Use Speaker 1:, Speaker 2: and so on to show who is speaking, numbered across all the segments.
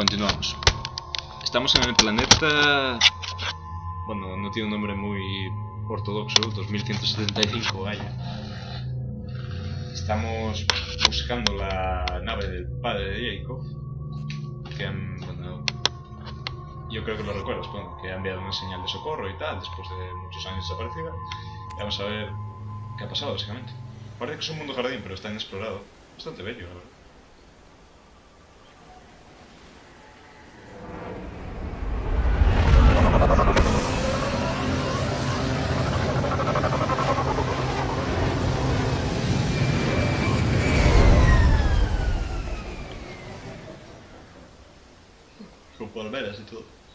Speaker 1: Continuamos. Estamos en el planeta... Bueno, no tiene un nombre muy ortodoxo, 2175, vaya. Estamos buscando la nave del padre de Jacob, que bueno, yo creo que lo recuerdas, bueno, que ha enviado una señal de socorro y tal, después de muchos años desaparecida. Y vamos a ver qué ha pasado, básicamente. Parece que es un mundo jardín, pero está inexplorado. Bastante bello, la verdad.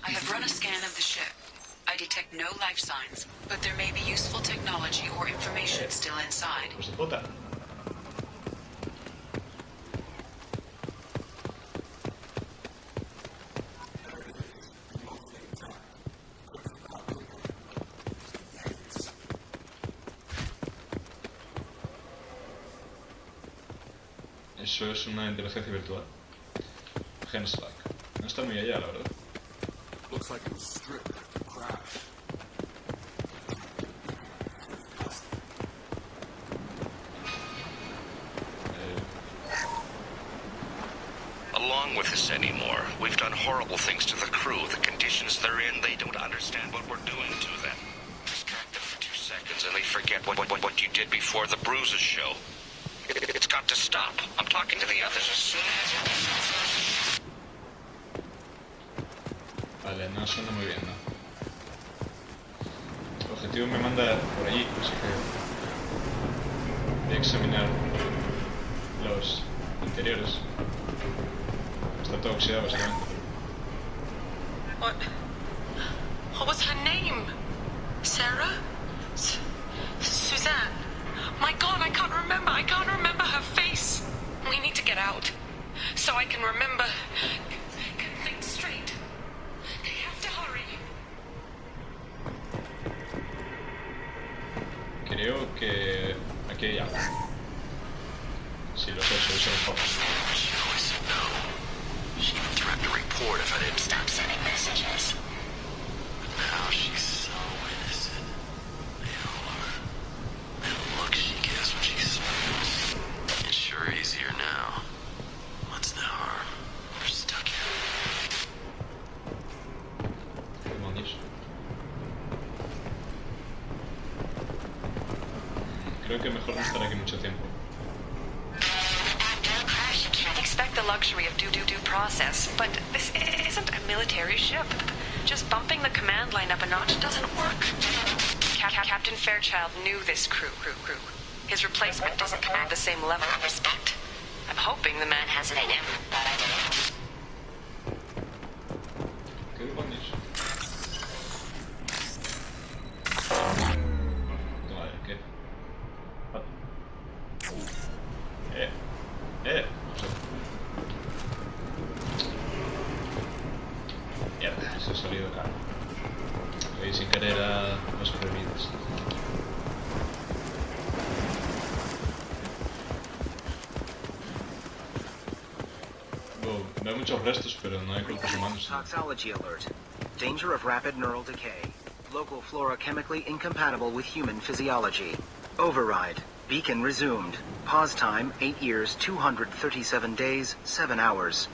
Speaker 2: I have run a scan of the ship. I detect no life signs, but there may be useful technology or information still inside.
Speaker 1: Pues de puta. Eso es una inteligencia virtual. Genslag. No está muy allá, la verdad.
Speaker 3: Looks like it was stripped after the crash.
Speaker 4: Along with this anymore. We've done horrible things to the crew. The conditions they're in, they don't understand what we're doing to them. Distract them for 2 seconds and they forget what you did before the bruises show. It's got to stop. I'm talking to the others as soon as...
Speaker 1: Vale, no suena muy bien, ¿no? El objetivo me manda por allí, así que voy a examinar los interiores. Está todo oxidado, básicamente.
Speaker 5: What was her name? Sarah? Suzanne? My God, I can't remember her face. We need to get out, so I can remember, can think straight. They have to hurry.
Speaker 1: Creo que aquí hay algo. Si lo sé, soy mejor.
Speaker 4: She even threatened to report if I didn't stop sending messages. But now she's so innocent. They all are. That look she gives when she smiles. It's sure easier now. What's the harm? We're stuck here.
Speaker 1: Demonios. Creo que mejor no estar aquí mucho tiempo.
Speaker 5: Expect the luxury of due process, but this isn't a military ship. Just bumping the command line up a notch doesn't work. Captain Fairchild knew this crew. His replacement doesn't command the same level of respect. I'm hoping the man has it in him.
Speaker 1: ¿Qué demonios? Madre, ¿qué? Mierda, eso ha salido caro. Voy sin querer a los prohibidos. Veo muchos restos, pero no hay cuerpos humanos.
Speaker 6: Toxology alert. Danger of rapid neural decay. Local flora chemically incompatible with human physiology. Override. Beacon resumed. Pause time 8 years, 237 days, 7 hours.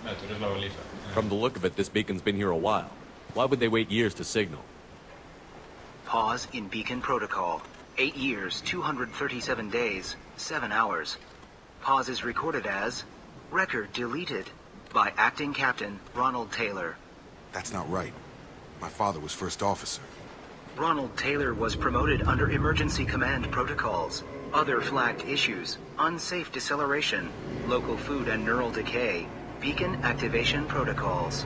Speaker 1: Tú eres la baliza.
Speaker 7: From the look of it, this beacon's been here a while. Why would they wait years to signal?
Speaker 6: Pause in beacon protocol. 8 years, 237 days, 7 hours. Pause is recorded as record deleted by acting captain Ronald Taylor.
Speaker 3: That's not right. My father was first officer.
Speaker 6: Ronald Taylor was promoted under emergency command protocols. Other flagged issues: unsafe deceleration, local food and neural decay, beacon activation protocols.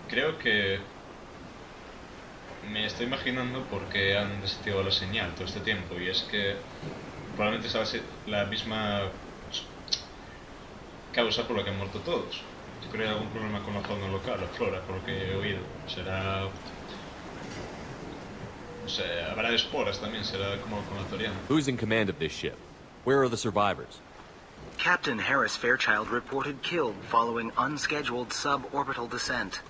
Speaker 1: Creo que me estoy imaginando por qué han desactivado la señal todo este tiempo, y es que probablemente sea la misma causa por la que han muerto todos. Yo creo que hay algún problema con la fauna local, la flora, por lo que he oído. Será... no sé, habrá esporas también, será como con la Toriana.
Speaker 7: Who's in command of this ship? Where are the survivors?
Speaker 6: Captain Harris Fairchild reported killed following unscheduled suborbital descent.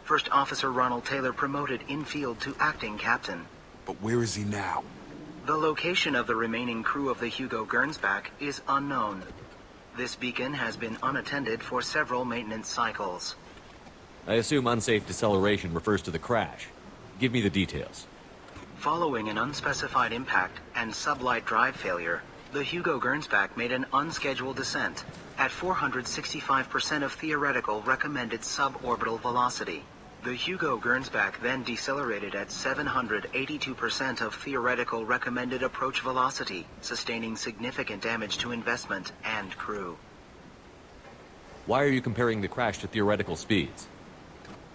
Speaker 6: First Officer Ronald Taylor promoted in-field to acting captain.
Speaker 3: But where is he now?
Speaker 6: The location of the remaining crew of the Hugo Gernsback is unknown. This beacon has been unattended for several maintenance cycles.
Speaker 7: I assume unsafe deceleration refers to the crash. Give me the details.
Speaker 6: Following an unspecified impact and sublight drive failure, the Hugo Gernsback made an unscheduled descent at 465% of theoretical recommended suborbital velocity. The Hugo Gernsback then decelerated at 782% of theoretical recommended approach velocity, sustaining significant damage to investment and crew.
Speaker 7: Why are you comparing the crash to theoretical speeds?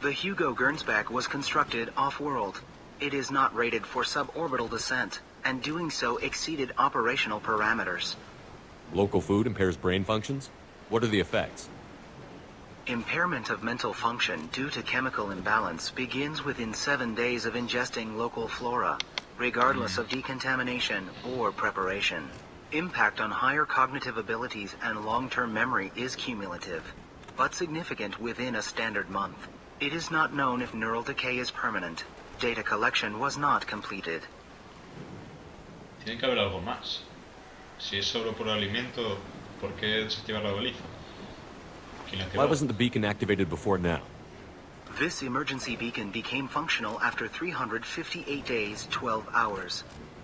Speaker 6: The Hugo Gernsback was constructed off-world. It is not rated for suborbital descent, and doing so exceeded operational parameters.
Speaker 7: Local food impairs brain functions? What are the effects?
Speaker 6: Impairment of mental function due to chemical imbalance begins within 7 days of ingesting local flora, regardless of decontamination or preparation. Impact on higher cognitive abilities and long-term memory is cumulative, but significant within a standard month. It is not known if neural decay is permanent. Data collection was not completed.
Speaker 1: Tiene que haber algo más. Si es solo por alimento, ¿por qué desactivar la baliza? ¿Quién la activó?
Speaker 7: Why wasn't the beacon activated before now?
Speaker 6: This emergency beacon became functional after 358 days, 12 hours,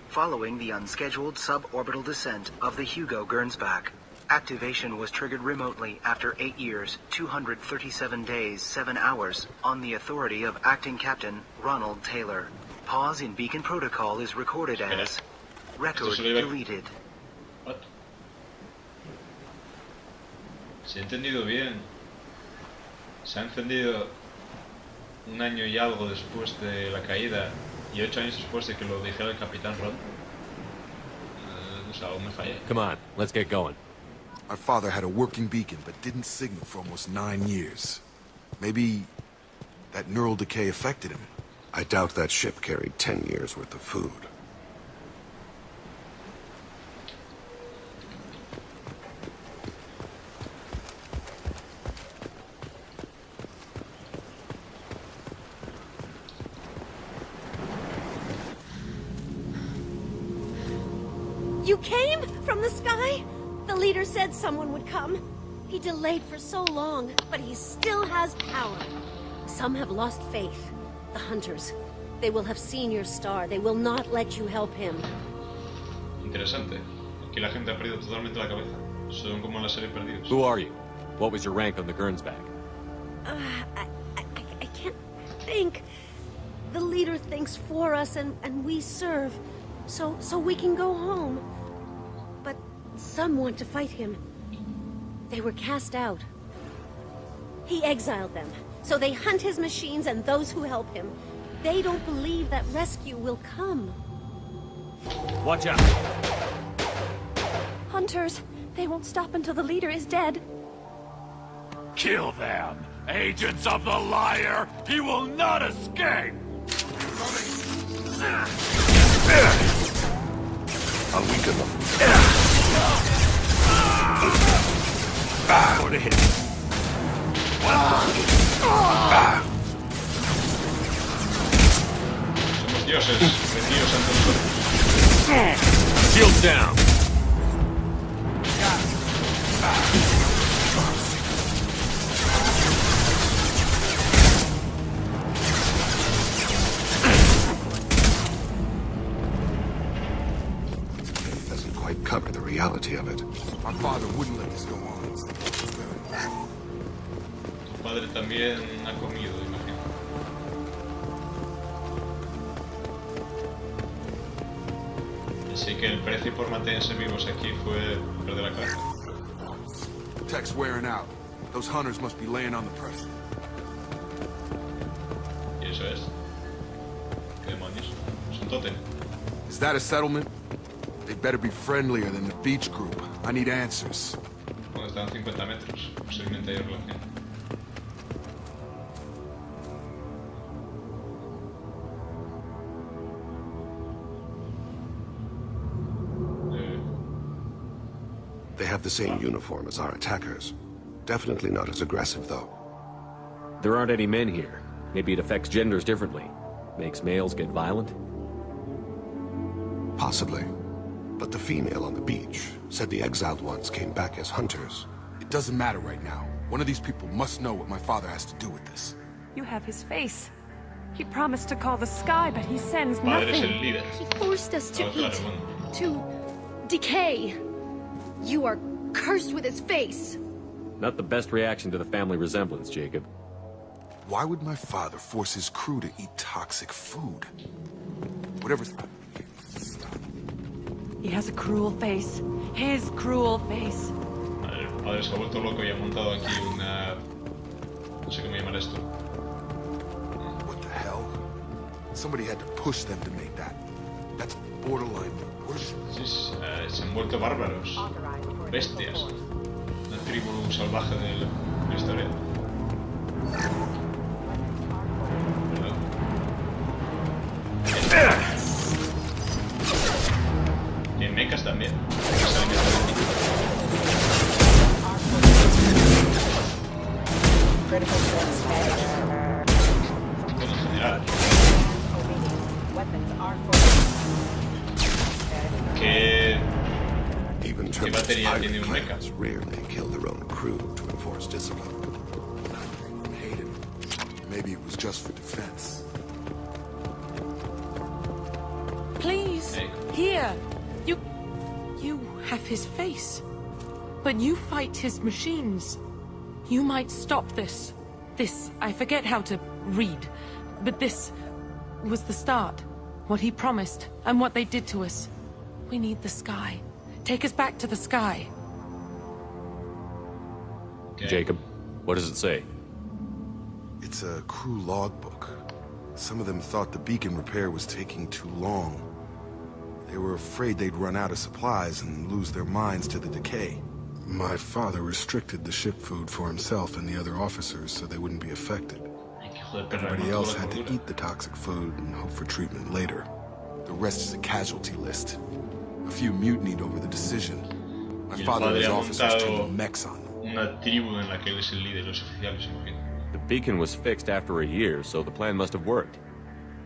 Speaker 6: following the unscheduled suborbital descent of the Hugo Gernsback. Activation was triggered remotely after 8 years, 237 days, 7 hours, on the authority of Acting Captain Ronald Taylor. Pause in beacon protocol is recorded as record deleted.
Speaker 1: What? Si he entendido bien, se ha encendido un año y algo después de la caída y 8 años después de que lo dijera el Capitán Ron. O sea, aún me fallé.
Speaker 7: Come on, let's get going.
Speaker 3: My father had a working beacon, but didn't signal for almost 9 years. Maybe that neural decay affected him.
Speaker 8: I doubt that ship carried 10 years worth of food.
Speaker 9: You came from the sky? The leader said someone would come. He delayed for so long, but he still has power. Some have lost faith. The hunters. They will have seen your star. They will not let you help him.
Speaker 1: Interesante. Aquí la gente ha perdido totalmente la cabeza. Son como en la serie Perdidos.
Speaker 7: Who are you? What was your rank on the Gernsback?
Speaker 9: I can't think. The leader thinks for us and we serve. So we can go home. But some want to fight him. They were cast out. He exiled them. So they hunt his machines and those who help him. They don't believe that rescue will come.
Speaker 7: Watch out!
Speaker 9: Hunters, they won't stop until the leader is dead.
Speaker 10: Kill them! Agents of the liar! He will not escape!
Speaker 8: I'll weaken them.
Speaker 10: Go to hit.
Speaker 1: Somos dioses, venidos ante nosotros.
Speaker 7: Shields down!
Speaker 8: Doesn't quite cover the reality of it.
Speaker 3: My father wouldn't let this go on.
Speaker 1: Tu padre también ha comido, imagino. Así que el precio por mantenerse vivos aquí fue perder la cabeza.
Speaker 3: The tech's wearing out. Those hunters must be laying on the pressure.
Speaker 1: Y eso es. ¿Qué demonios? Es un tótem.
Speaker 3: Is that a settlement? They better be friendlier than the beach group. I need answers.
Speaker 1: Cuando están 50 metros, posiblemente hay relación.
Speaker 8: They have the same uniform as our attackers. Definitely not as aggressive, though.
Speaker 7: There aren't any men here. Maybe it affects genders differently. Makes males get violent?
Speaker 8: Possibly. But the female on the beach said the exiled ones came back as hunters.
Speaker 3: It doesn't matter right now. One of these people must know what my father has to do with this.
Speaker 5: You have his face. He promised to call the sky, but he sends
Speaker 1: Padre es el
Speaker 5: nothing.
Speaker 1: líder.
Speaker 9: He forced us to
Speaker 1: Claro,
Speaker 9: eat,
Speaker 1: bueno.
Speaker 9: to decay. You are cursed with his face.
Speaker 7: Not the best reaction to the family resemblance, Jacob.
Speaker 3: Why would my father force his crew to eat toxic food? Whatever's...
Speaker 5: He has a cruel face. His cruel face.
Speaker 1: El padre se ha vuelto loco y ha montado aquí una... No sé cómo llamar esto.
Speaker 3: What the hell? Somebody had to push them to make that. That's borderline worship.
Speaker 1: Sí, se han vuelto bárbaros. Bestias. Una tribu salvaje de la historia. ¿Verdad? Y en mechas también. Bueno, en general.
Speaker 8: Even
Speaker 1: ¿Qué batería tiene un mecha?
Speaker 8: clans rarely kill their own crew to enforce discipline.
Speaker 3: Hated. Maybe it was just for defense.
Speaker 5: Please,
Speaker 1: Hey.
Speaker 5: here. You have his face. But you fight his machines. You might stop this. This, I forget how to read. But this was the start. What he promised, and what they did to us. We need the sky. Take us back to the sky.
Speaker 1: Okay.
Speaker 7: Jacob, what does it say?
Speaker 3: It's a crew logbook. Some of them thought the beacon repair was taking too long. They were afraid they'd run out of supplies and lose their minds to the decay. My father restricted the ship food for himself and the other officers so they wouldn't be affected. Everybody else had to eat the toxic food and hope for treatment later. The rest is a casualty list. A few mutinied over the decision. My father and his officers turned the mechs on them.
Speaker 1: Una tribu en la que él es el líder, los oficiales, imagino.
Speaker 7: The beacon was fixed after a year, so the plan must have worked.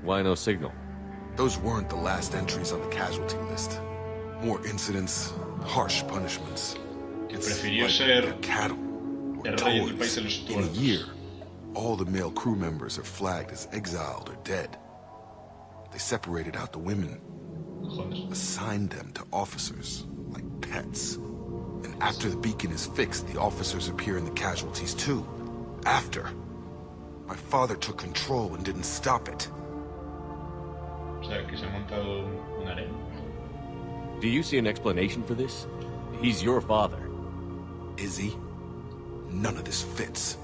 Speaker 7: Why no signal?
Speaker 3: Those weren't the last entries on the casualty list. More incidents, harsh punishments. It's
Speaker 1: Prefirió
Speaker 3: like
Speaker 1: ser
Speaker 3: their cattle or
Speaker 1: el rey del país de
Speaker 3: toys.
Speaker 1: los
Speaker 3: In a
Speaker 1: tuertos.
Speaker 3: year, all the male crew members are flagged as exiled or dead. They separated out the women,
Speaker 1: Cojones.
Speaker 3: assigned them to officers like pets. And after the beacon is fixed, the officers appear in the casualties too. After. My father took control and didn't stop it.
Speaker 1: O sea, que se ha montado un harem.
Speaker 7: Do you see an explanation for this? He's your father.
Speaker 3: Is he? None of this fits.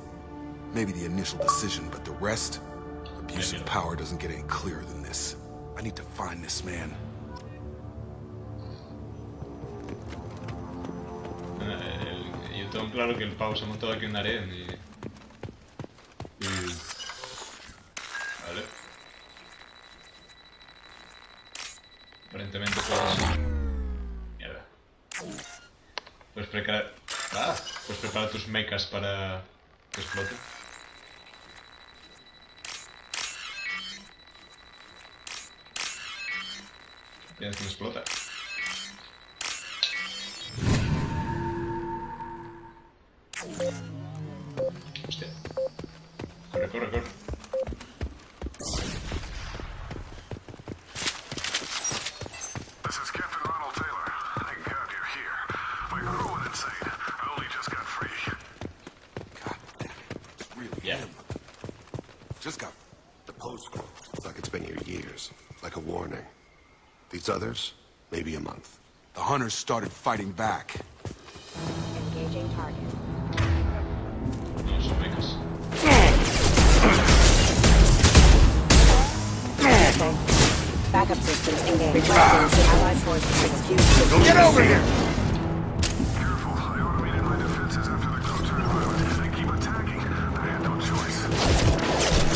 Speaker 3: Maybe the initial decision, but the rest? Abuse of power doesn't get any clearer than this. I need to find this man.
Speaker 1: Yo tengo claro que el pavo se ha montado aquí un harem y... Vale. Aparentemente puedes... Mierda. Puedes preparar... Puedes preparar tus mechas para que exploten. Tienes que explota. Hostia. Corre, corre, corre.
Speaker 11: This is Captain Ronald Taylor. Thank God you're here. My crew went insane. I only just got free.
Speaker 3: God damn it. It's really
Speaker 1: Yeah.
Speaker 3: him. Just got...
Speaker 8: The postscript. It's like it's been here years. Like a warning. These others, maybe a month.
Speaker 3: The hunters started fighting back.
Speaker 12: Engaging target.
Speaker 1: No son mechas.
Speaker 12: Backup systems engaged. Allied forces execute.
Speaker 3: Get over here!
Speaker 11: Careful. I automated my defenses after the crew turned violent. They keep attacking. I had no choice.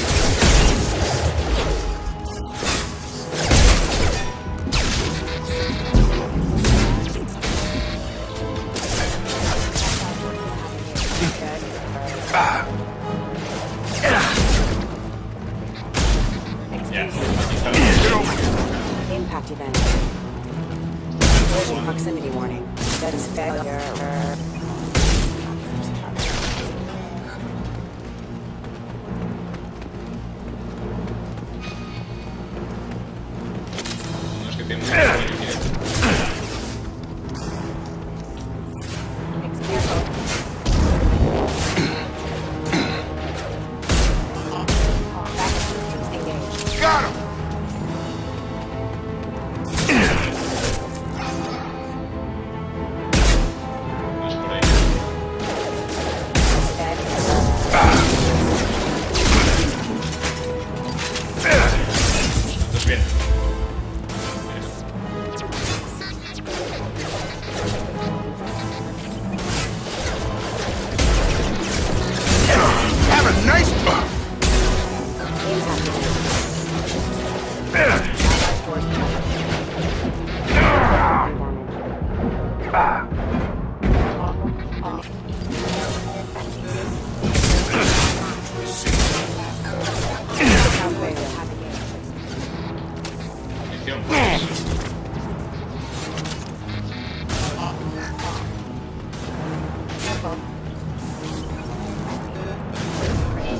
Speaker 12: Proximity warning. Status failure.
Speaker 1: No es que tiene un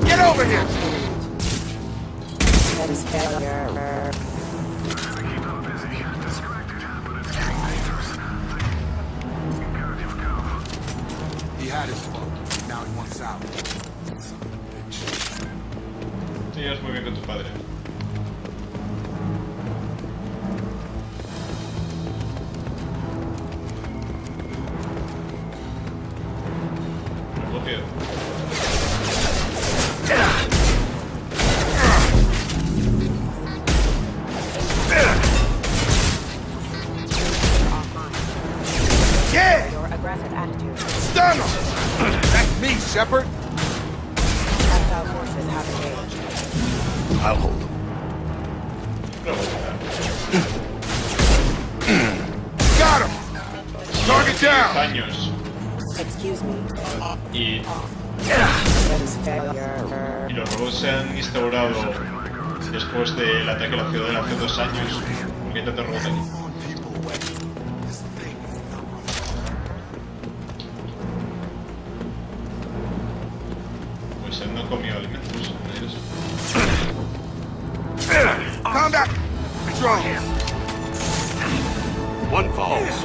Speaker 3: Get over here!
Speaker 12: Status failure.
Speaker 11: Keep them busy. Distracted, but it's getting dangerous. Imperative go.
Speaker 3: He had his fun. Now he wants out. Son of a bitch.
Speaker 1: Te llevas muy bien con tu padre. Bloqueo.
Speaker 3: Yeah!
Speaker 12: Your aggressive attitude.
Speaker 3: Stun him! That's me, Shepard.
Speaker 12: Hostile forces have engaged.
Speaker 8: I'll hold them.
Speaker 3: Got him! Target down!
Speaker 1: Años.
Speaker 12: Excuse me.
Speaker 1: Y
Speaker 12: Status failure.
Speaker 1: los robots se han instaurado después del ataque a la ciudadela hace 2 años. ¿Por qué hay tantos robots aquí? Pues él no comió alimentos.
Speaker 3: Combat! Drones!
Speaker 8: One falls.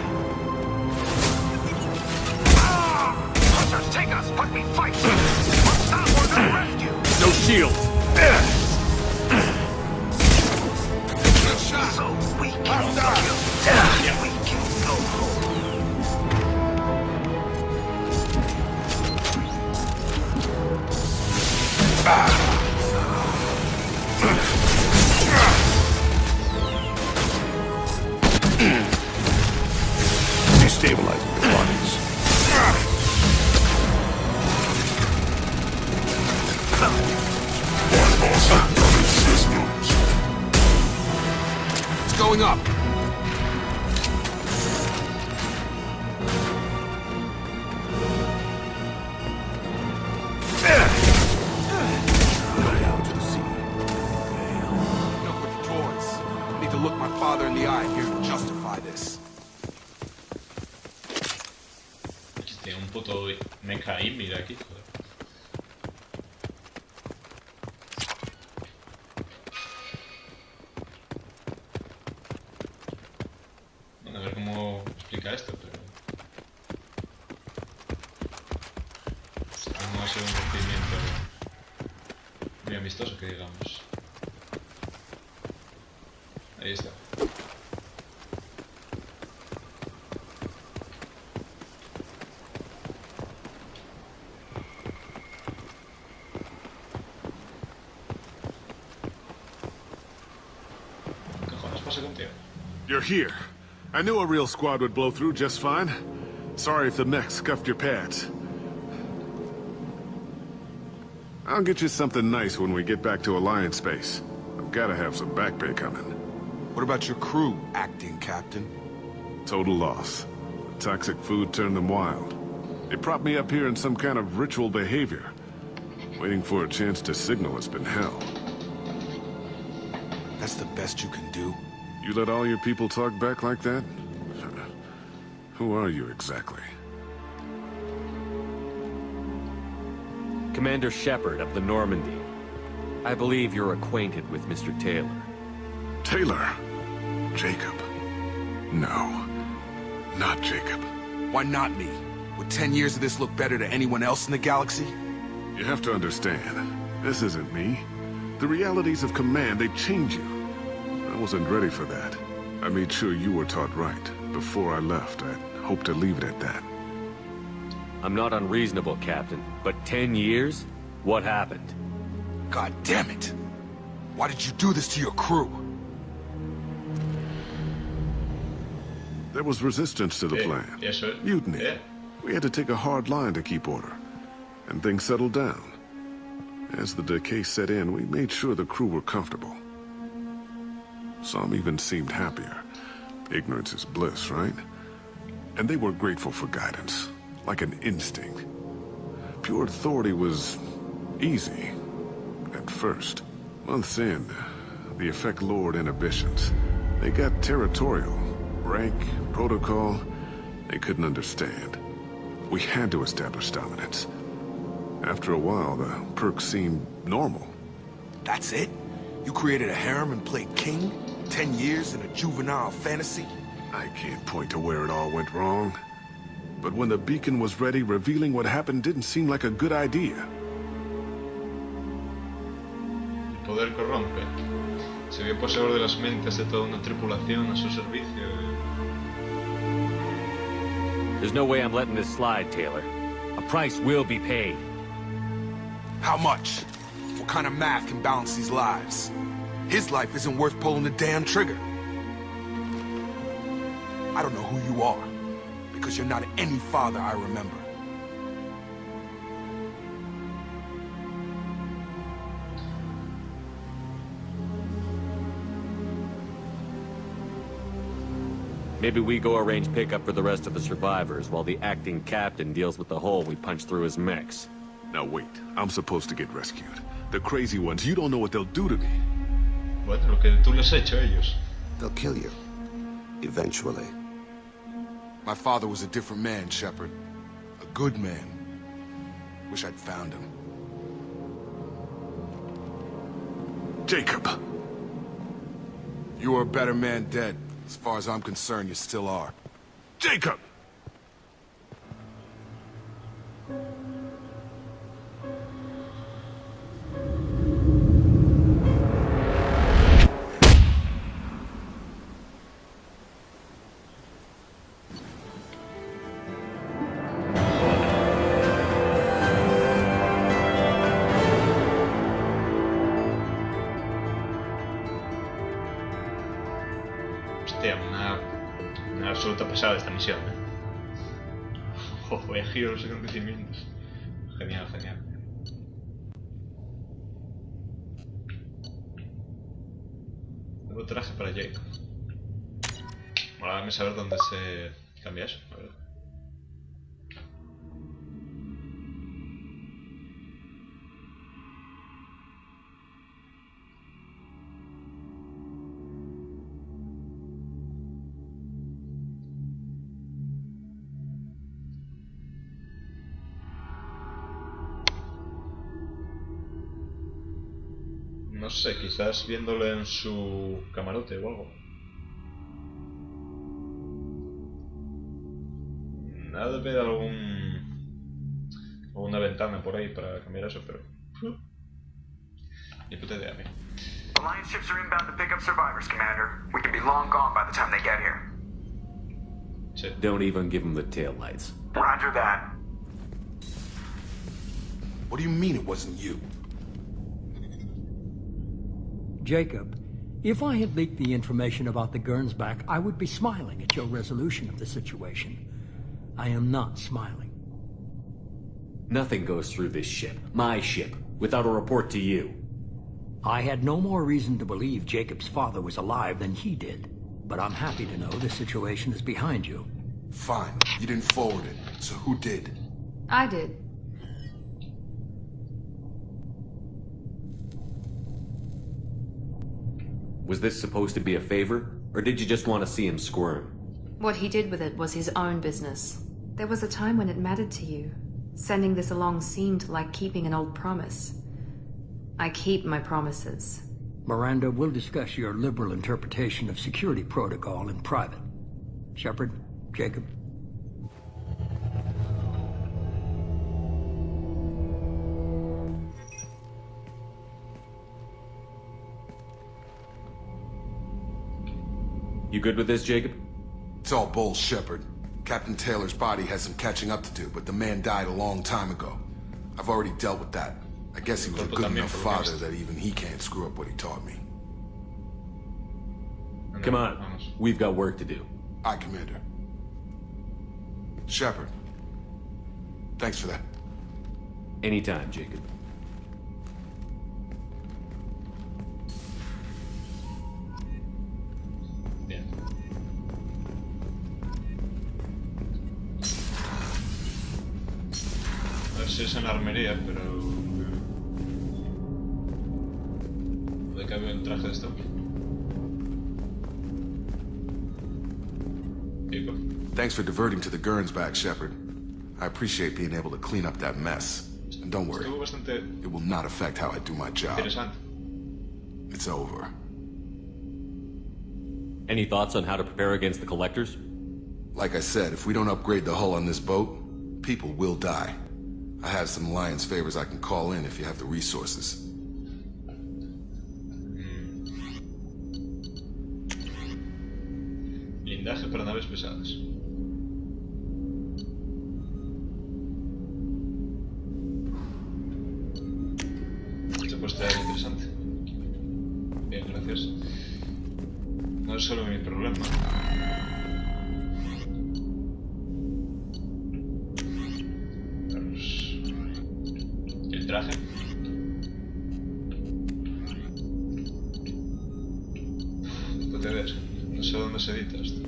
Speaker 11: Hunters, take us, but we fight! Must stop or they'll arrest you!
Speaker 8: No shield.
Speaker 3: Good shot!
Speaker 11: So we can
Speaker 3: Hostile!
Speaker 11: we can go home.
Speaker 8: Destabilizing the bodies.
Speaker 3: It's going up!
Speaker 8: Go down to the sea.
Speaker 3: Enough with the toys. I need to look my father in the eye here to justify this.
Speaker 1: Tiene un puto mecha híbrida aquí, joder. Bueno, a ver cómo explica esto, pero... no ha sido un procedimiento muy amistoso, que digamos. Ahí está. ¿Qué cojones pasa contigo?
Speaker 11: You're here. I knew a real squad would blow through just fine. Sorry if the mech scuffed your pads. I'll get you something nice when we get back to Alliance space. I've gotta have some back pay coming.
Speaker 3: What about your crew, acting captain?
Speaker 11: Total loss. The toxic food turned them wild. They propped me up here in some kind of ritual behavior. Waiting for a chance to signal has been hell.
Speaker 3: That's the best you can do?
Speaker 11: You let all your people talk back like that? Who are you exactly?
Speaker 7: Commander Shepard of the Normandy. I believe you're acquainted with Mr. Taylor.
Speaker 11: Taylor? Jacob? No. Not Jacob.
Speaker 13: Why not me? Would 10 years of this look better to anyone else in the galaxy?
Speaker 11: You have to understand, this isn't me. The realities of command, they change you. I wasn't ready for that. I made sure you were taught right. Before I left, I hoped to leave it at that.
Speaker 7: I'm not unreasonable, Captain, but 10 years? What happened?
Speaker 13: God damn it! Why did you do this to your crew?
Speaker 11: There was resistance to the plan.
Speaker 1: Yes, sir.
Speaker 11: Mutiny.
Speaker 1: Yeah.
Speaker 11: We had to take a hard line to keep order. And things settled down. As the decay set in, we made sure the crew were comfortable. Some even seemed happier. Ignorance is bliss, right? And they were grateful for guidance, like an instinct. Pure authority was easy, at first. Months in, the effect lowered inhibitions. They got territorial. Rank, protocol, they couldn't understand. We had to establish dominance. After a while, the perks seemed normal.
Speaker 13: That's it? You created a harem and played king? 10 years in a juvenile fantasy?
Speaker 11: I can't point to where it all went wrong. But when the beacon was ready, revealing what happened didn't seem like a good idea.
Speaker 1: El poder corrompe. Se vio poseedor de las mentes de toda una tripulación a su servicio.
Speaker 7: There's no way I'm letting this slide, Taylor. A price will be paid.
Speaker 13: How much? What kind of math can balance these lives? His life isn't worth pulling the damn trigger. I don't know who you are, because you're not any father I remember.
Speaker 7: Maybe we go arrange pickup for the rest of the survivors while the acting captain deals with the hole we punched through his mechs.
Speaker 11: Now wait, I'm supposed to get rescued. The crazy ones, you don't know what they'll do to me.
Speaker 1: Bueno, lo que tú les has hecho a ellos.
Speaker 8: They'll kill you. Eventually.
Speaker 13: My father was a different man, Shepard. A good man. Wish I'd found him.
Speaker 11: Jacob!
Speaker 13: You were a better man dead. As far as I'm concerned, you still are.
Speaker 11: Jacob!
Speaker 1: Hostia, una absoluta pasada esta misión, ¿eh? Vaya giro los acontecimientos. Genial, genial. Nuevo traje para Jake. Mola, dame saber dónde se cambia eso, la verdad. No sé, quizás viéndolo en su camarote o algo. Nada de ver alguna ventana por ahí para cambiar eso, pero... Ni puta idea, amigo.
Speaker 14: Alliance ships are inbound to pick up survivors, Commander. We can be long gone by the time they get here.
Speaker 1: Sí.
Speaker 7: Don't even give them the taillights.
Speaker 14: Roger that.
Speaker 13: What do you mean it wasn't you?
Speaker 15: Jacob, if I had leaked the information about the Gernsback, I would be smiling at your resolution of the situation. I am not smiling.
Speaker 7: Nothing goes through this ship, my ship, without a report to you.
Speaker 15: I had no more reason to believe Jacob's father was alive than he did. But I'm happy to know the situation is behind you.
Speaker 13: Fine. You didn't forward it. So who did?
Speaker 16: I did.
Speaker 7: Was this supposed to be a favor, or did you just want to see him squirm?
Speaker 16: What he did with it was his own business. There was a time when it mattered to you. Sending this along seemed like keeping an old promise. I keep my promises.
Speaker 15: Miranda, we'll discuss your liberal interpretation of security protocol in private. Shepard, Jacob.
Speaker 7: You good with this, Jacob?
Speaker 13: It's all bull, Shepard. Captain Taylor's body has some catching up to do, but the man died a long time ago. I've already dealt with that. I guess he was a good enough father that even he can't screw up what he taught me.
Speaker 7: Come on, we've got work to do.
Speaker 13: Aye, Commander. Shepard, thanks for that.
Speaker 7: Anytime, Jacob.
Speaker 1: Bien. A ver si es en la armería, pero... ¿de qué había un traje de esto?
Speaker 13: Thanks for diverting to the Gurns back, Shepard. I appreciate being able to clean up that mess. And don't worry, it will not affect how I do my job. It's over.
Speaker 7: Any thoughts on how to prepare against the collectors?
Speaker 13: Like I said, if we don't upgrade the hull on this boat, people will die. I have some Alliance favors I can call in if you have the resources.
Speaker 1: Blindaje para naves pesadas. Esto puede estar interesante. Bien, gracias. No es solo mi problema. El traje. Puede ver. No sé dónde se edita esto.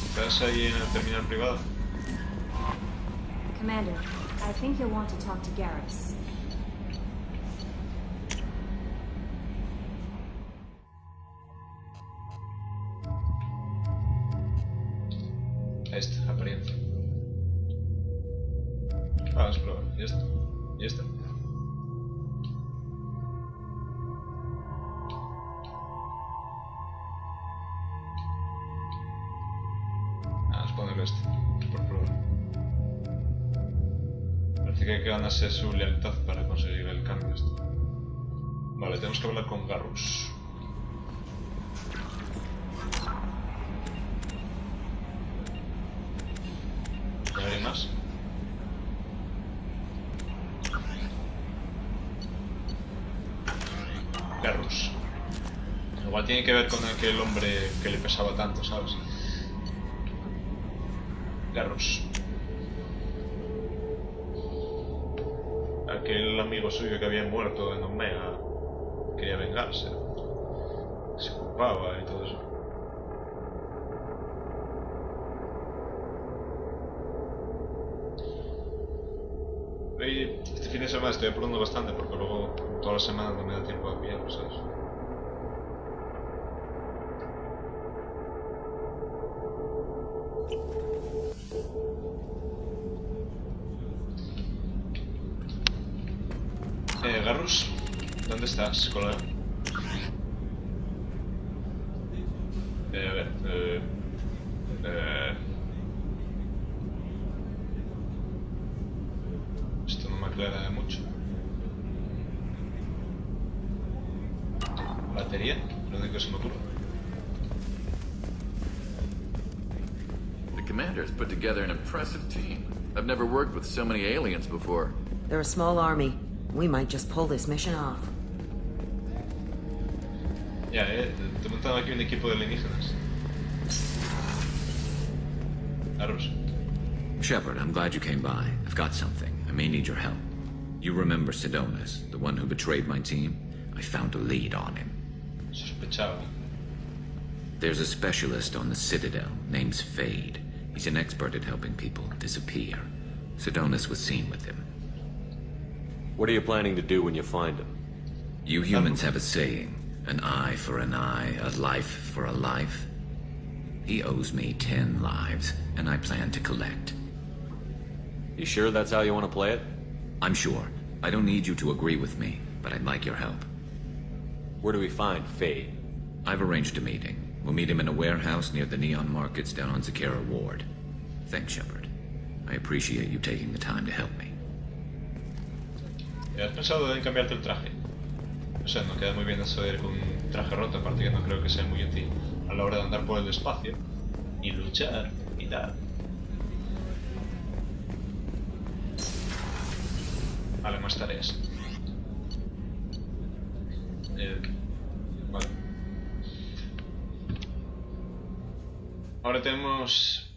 Speaker 1: ¿Estás ahí en el terminal privado?
Speaker 17: Commander, I think you'll want to talk to Garrus.
Speaker 1: Esta, apariencia. Vamos a probar. ¿Y esta? ¿Y esta? Vamos a ponerle este, por probar. Parece que hay que ganarse su lealtad para conseguir el cambio este. Vale, tenemos que hablar con Garrus. ¿Hay alguien más? Garrus. Igual tiene que ver con aquel hombre que le pesaba tanto, ¿sabes? Garrus. Aquel amigo suyo que había muerto en Omega quería vengarse. Se culpaba y todo eso. Este fin de semana estoy apurando bastante porque luego toda la semana no me da tiempo a pillar, ¿sabes? Garrus, ¿dónde estás, colega? A ver, esto no me aclara mucho. ¿Batería? Lo único que se me ocurre.
Speaker 10: The commander's put together an impressive team. I've never worked with so many aliens before.
Speaker 12: They're a small army. We might just pull this mission off.
Speaker 1: Ya, te he montado aquí un equipo de alienígenas. Garrus.
Speaker 18: Shepard, I'm glad you came by. I've got something. I may need your help. You remember Sidonis, the one who betrayed my team? I found a lead on him.
Speaker 1: Sospechaba.
Speaker 18: There's a specialist on the Citadel, name's Fade. He's an expert at helping people disappear. Sedonis was seen with him.
Speaker 7: What are you planning to do when you find him?
Speaker 18: You humans have a saying, an eye for an eye, a life for a life. He owes me 10 lives, and I plan to collect.
Speaker 7: You sure that's how you want to play it?
Speaker 18: I'm sure. I don't need you to agree with me, but I'd like your help.
Speaker 7: Where do we find Fade?
Speaker 18: I've arranged a meeting. We'll meet him in a warehouse near the Neon Markets down on Zakera Ward. Thanks, Shepard. I appreciate you taking the time to help me.
Speaker 1: ¿Has pensado en cambiarte el traje? O sea, no queda muy bien eso de ir con un traje roto, aparte que no creo que sea muy útil a la hora de andar por el espacio y luchar y tal. Vale, más tareas. Vale. Ahora tenemos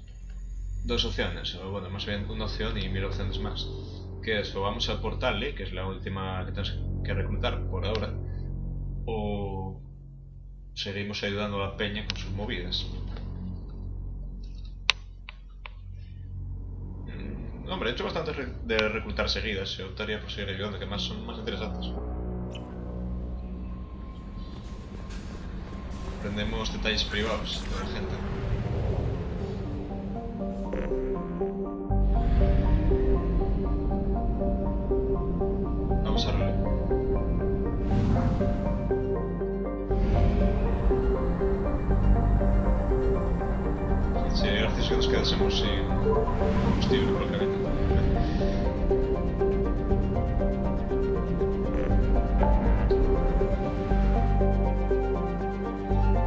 Speaker 1: dos opciones, o bueno, más bien una opción y 1000 opciones más. Que es, o vamos a por Tally, que es la última que tenemos que reclutar por ahora, o seguimos ayudando a la peña con sus movidas. Hombre, he hecho bastante de reclutar seguidas, yo optaría por seguir ayudando, que más son más interesantes. Aprendemos detalles privados de la gente. Vamos a darle. Sería gracioso que nos quedásemos sin combustible por el camino.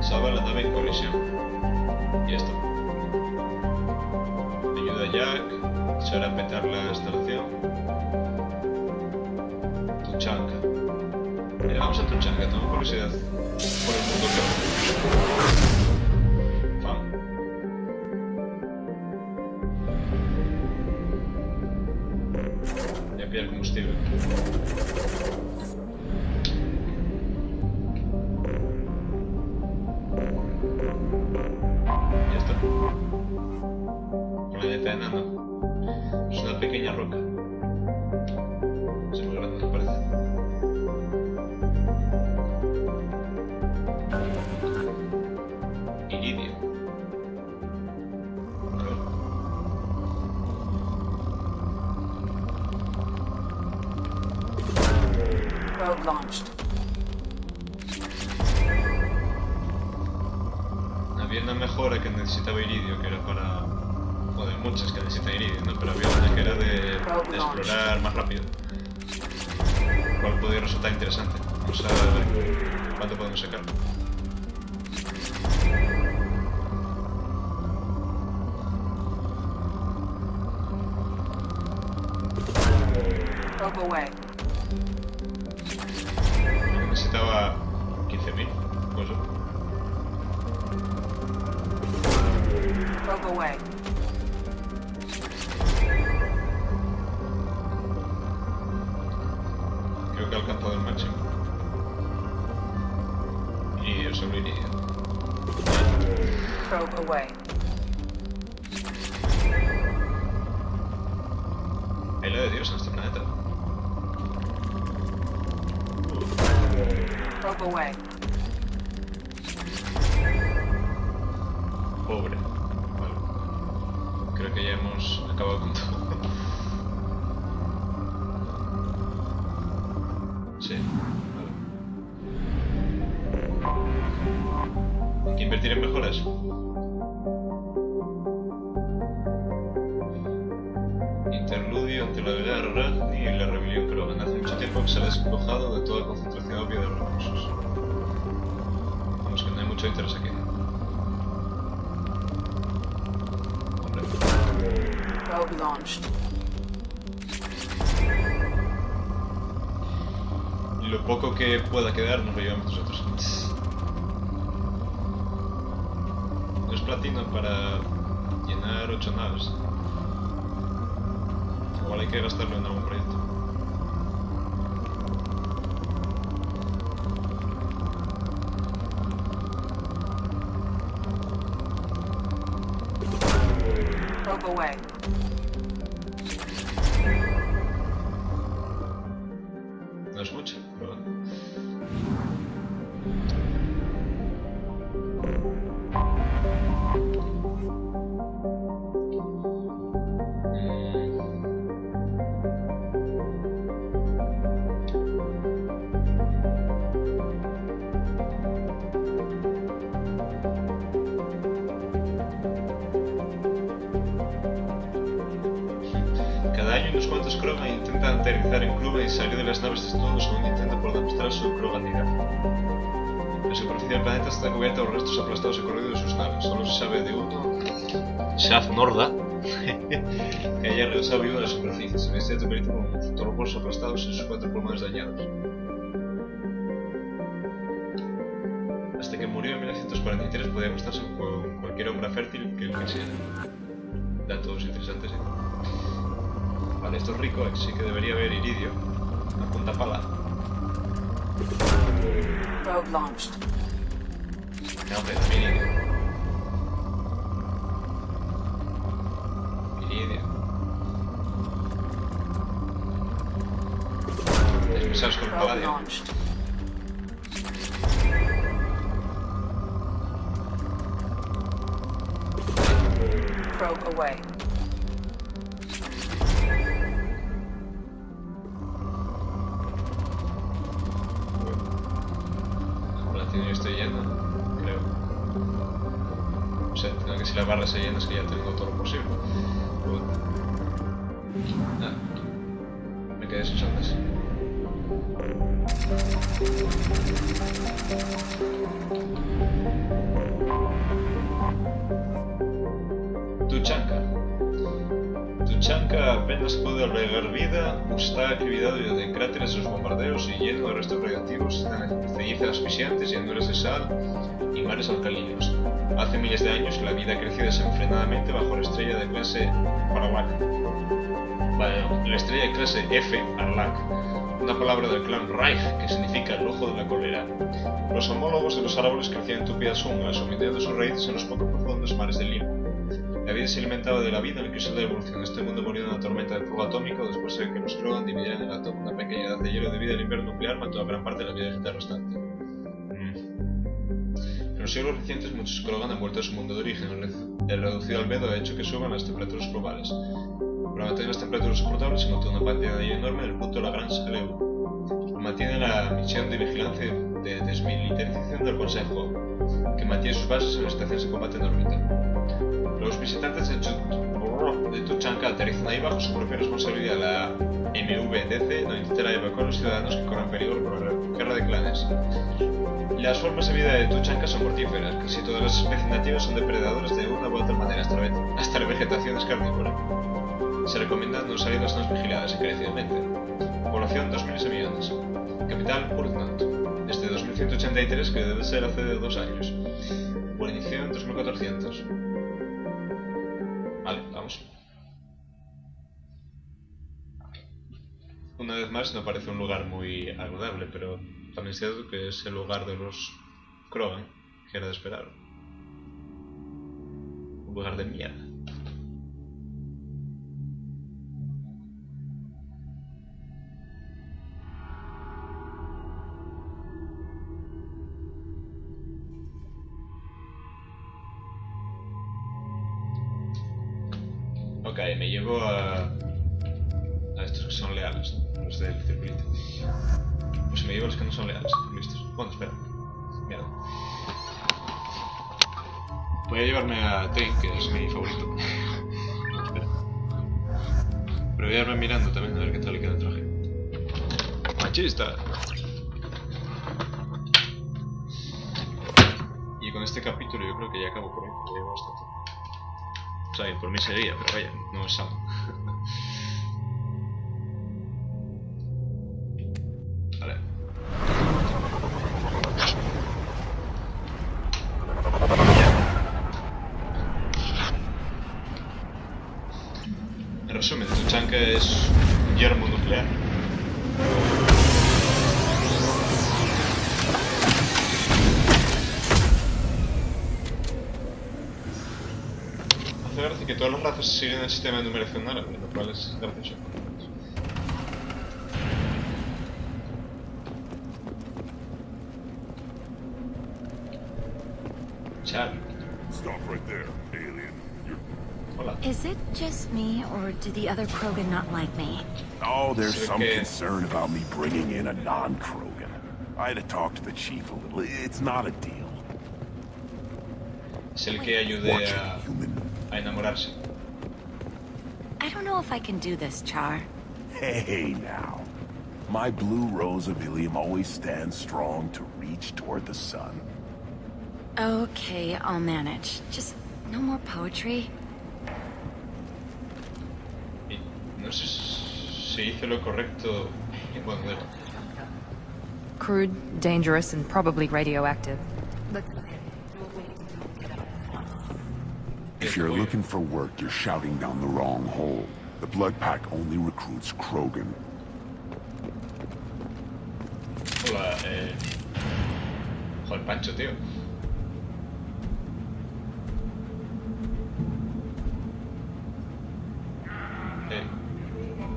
Speaker 1: Salva la nave en colisión. Y esto. Ayuda a Jack. Se hará petar la instalación. Tuchanka. Vamos a Tuchanka, tengo curiosidad por el mundo que... Fan. Voy a pillar combustible. Ya está. Planeta enano. Es una pequeña roca. Es muy grande, me parece. Iridio. A ver.
Speaker 2: Probe launched.
Speaker 1: Había una mejora que necesitaba iridio, que era para... o de muchas que necesitan iridio, ¿no? Pero había una que era de explorar más rápido. Lo cual podría resultar interesante. Vamos a ver cuánto podemos sacar.
Speaker 2: Probe away.
Speaker 1: Necesitaba 15.000, pues eso.
Speaker 2: Probe away.
Speaker 1: Creo que he alcanzado el máximo. Y el solo iría.
Speaker 2: Probe away.
Speaker 1: Hay la de Dios en este planeta.
Speaker 2: Probe away.
Speaker 1: Pobre. Vale. Creo que ya hemos acabado con todo. Sí. Vale. Hay que invertir en mejoras. Interludio ante la guerra y la rebelión Krogan. Hace mucho tiempo que se ha despojado de toda concentración obvia de recursos. Vamos, que no hay mucho interés aquí. Hombre.
Speaker 2: Probe launched.
Speaker 1: Y lo poco que pueda quedar nos lo llevamos nosotros. No es platino para llenar 8 naves. Igual hay que gastarlo en algún proyecto.
Speaker 2: Probe away.
Speaker 1: pilotos Krogan intentan aterrizar en Krogan y salir de las naves desnudos en un intento por demostrar su Kroganidad. La superficie del planeta está cubierta por restos aplastados y corroídos de sus naves. Solo se sabe de uno, Shaf Norda, que haya regresado vivo a la superficie. Se vestía de perito con torpos aplastados y sus 4 pulmones dañados. Hasta que murió en 1943 podía acostarse con cualquier hombre fértil que él quisiera. Datos interesantes, ¿eh? Vale, esto es rico, así que debería haber iridio. Una punta pala.
Speaker 2: Probe launched.
Speaker 1: No, hombre, iridio. Iridio. Despesados con paladio.
Speaker 2: Probe away.
Speaker 1: Yo estoy lleno, creo. O sea, tengo que si la barra se llena es que ya tengo todo lo posible. Me quedé sin sondas. Tuchanka apenas puede albergar vida, está actividad de cráteres de los bombardeos y lleno de restos radioactivos, cenizas asfixiantes, llanuras de sal y mares alcalinos. Hace miles de años la vida ha crecido desenfrenadamente bajo la estrella de clase Arlak. La estrella de clase F, Arlak, una palabra del clan Reich que significa el ojo de la cólera. Los homólogos de los árboles crecían en tupidas junglas, hundiendo sus raíces en los poco profundos mares del limbo. La vida se alimentaba de la vida, incluso de la evolución. Este mundo murió en una tormenta de fuego atómico después de que los Krogan dividieran el átomo. Una pequeña edad de hielo debido al invierno nuclear mató a gran parte de la vida vegetal restante. En los siglos recientes, muchos Krogan han vuelto a su mundo de origen. El reducido albedo ha hecho que suban las temperaturas globales. Para mantener las temperaturas soportables se montó una cantidad de hielo enorme en el punto de la Gran Saleu. Mantiene la misión de vigilancia de desmilitarización del Consejo, que mantiene sus bases en las estaciones de combate en órbita. Los visitantes de Tuchanka aterrizan ahí bajo su propia responsabilidad. La MVDC no intentará evacuar a los ciudadanos que corran peligro por la guerra de clanes. Las formas de vida de Tuchanka son mortíferas. Casi todas las especies nativas son depredadores de una u otra manera, hasta la vegetación es carnívora. Se recomienda no salir de zonas vigiladas encarecidamente. Población 2.000 millones. Capital Urznant. Desde 2183, que debe ser hace 2 años. Guarnición 2400. Vale, vamos. Una vez más no parece un lugar muy agradable, pero también es cierto que es el lugar de los Krogan, que era de esperar. Un lugar de mierda. Ok, me llevo a estos que son leales, los del circulito. Pues me llevo a los que no son leales, listos. Bueno, espera. Mierda. Voy a llevarme a Tain, que es mi favorito. Espera. Pero voy a irme mirando también a ver qué tal le queda el traje. ¡Machista! Y con este capítulo yo creo que ya acabo por hoy, porque llevo bastante. O sea, por mí sería, pero vaya, no es sano. Vale. En resumen, Tuchanka es un yermo nuclear. Hace gracia que todas las razas siguen el sistema de numeración árabe, lo cual es gracioso. Charlie.
Speaker 11: Stop right there, alien.
Speaker 1: Hola.
Speaker 17: Is it just me, or do the other Krogan not like me?
Speaker 10: Oh, there's some concern about me bringing in a non-Krogan. I had to talk to the chief a little. It's not a deal.
Speaker 1: Es el que ayude a enamorarse.
Speaker 17: I don't know if I can do this, Char.
Speaker 10: Hey now. My blue rose of ilium always stands strong to reach toward the sun.
Speaker 17: Okay, I'll manage. Just no more poetry.
Speaker 1: No sé si hice lo correcto. Bueno, a ver.
Speaker 16: Crude, dangerous, and probably radioactive.
Speaker 10: If you're looking for work, you're shouting down the wrong hole. The Blood Pack only recruits Krogan.
Speaker 1: Hola, Joder, Pancho, tío.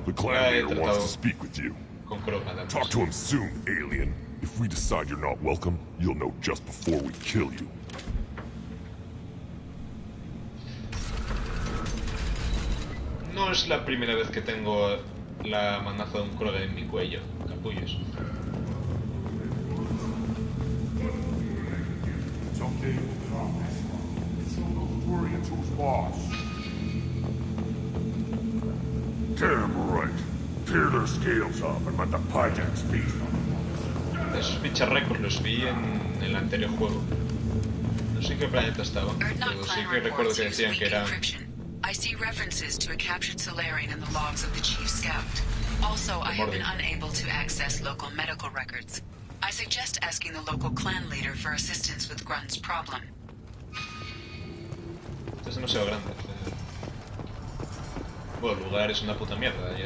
Speaker 10: The clan leader wants to speak with you.
Speaker 1: Talk
Speaker 10: to him soon, alien. If we decide you're not welcome, you'll know just before we kill you.
Speaker 1: No es la primera vez que tengo la amenaza de un Krogan en mi cuello, capullos.
Speaker 10: Damn right. Tear their scales off and let the Pyjax feed.
Speaker 1: Esos bicharracos los vi en el anterior juego. No sé en qué planeta estaban, pero sí que recuerdo que decían que eran...
Speaker 2: I see references to a captured Solarian in the logs of the Chief Scout. Also, I have been unable to access local medical records. I suggest asking the local clan leader for assistance with Grunt's problem.
Speaker 1: Esto es demasiado grande. Bueno, el lugar es una puta mierda,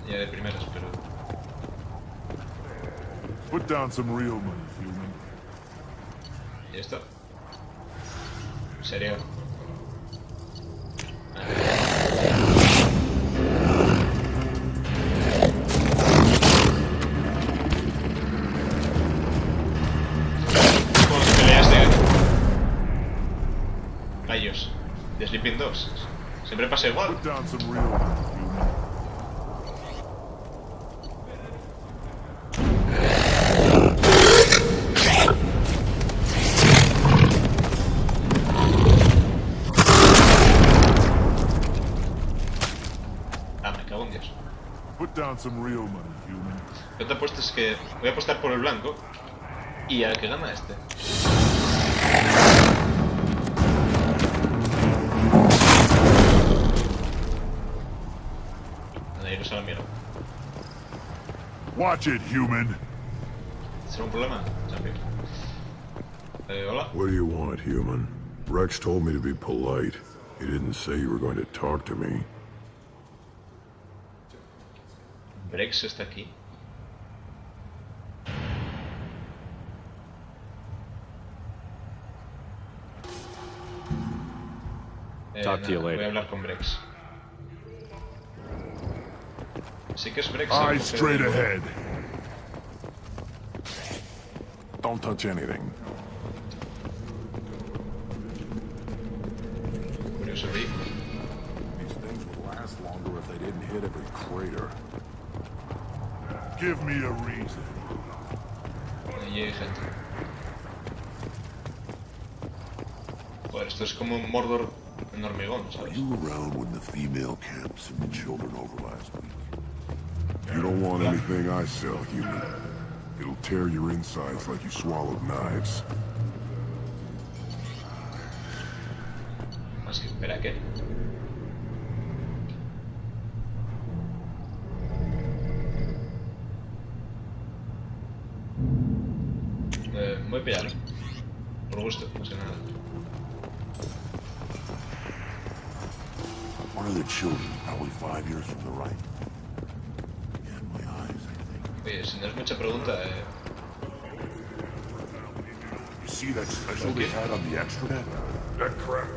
Speaker 1: ya de primeras, pero...
Speaker 10: Put down some real money, human.
Speaker 1: Ya está. ¿En serio? Con peleas de gallos de Sleeping Dogs. Siempre pasa igual. Yo te apuesto es que voy a apostar por el blanco y al que gana este. Nadie lo sabe, mira.
Speaker 10: Watch it, human.
Speaker 1: ¿Será un problema? Hola.
Speaker 11: What do you want, human? Rex told me to be polite. He didn't say you were going to talk to me.
Speaker 1: Brex está aquí.
Speaker 7: Talk to you later.
Speaker 1: Voy a hablar con Brex. Sí que es Brex.
Speaker 10: Eyes straight ahead. Don't touch anything.
Speaker 1: Curioso vehículo.
Speaker 10: These things would last longer if they didn't hit every crater. Give me a reason.
Speaker 1: Allí hay gente. Joder, esto es como un Mordor en hormigón, ¿sabes?
Speaker 11: You were around when the female camps and the children over last week. You don't want anything I sell, human. It'll tear your insides like you swallowed knives.
Speaker 1: Más que espera, ¿qué? Voy a pillarlo. Por gusto, no sé nada.
Speaker 10: One of the children, probably 5 years from the right. Yeah, my eyes, I think.
Speaker 1: Oye, si no es mucha pregunta,
Speaker 10: You see that special they had on the extranet? That crap.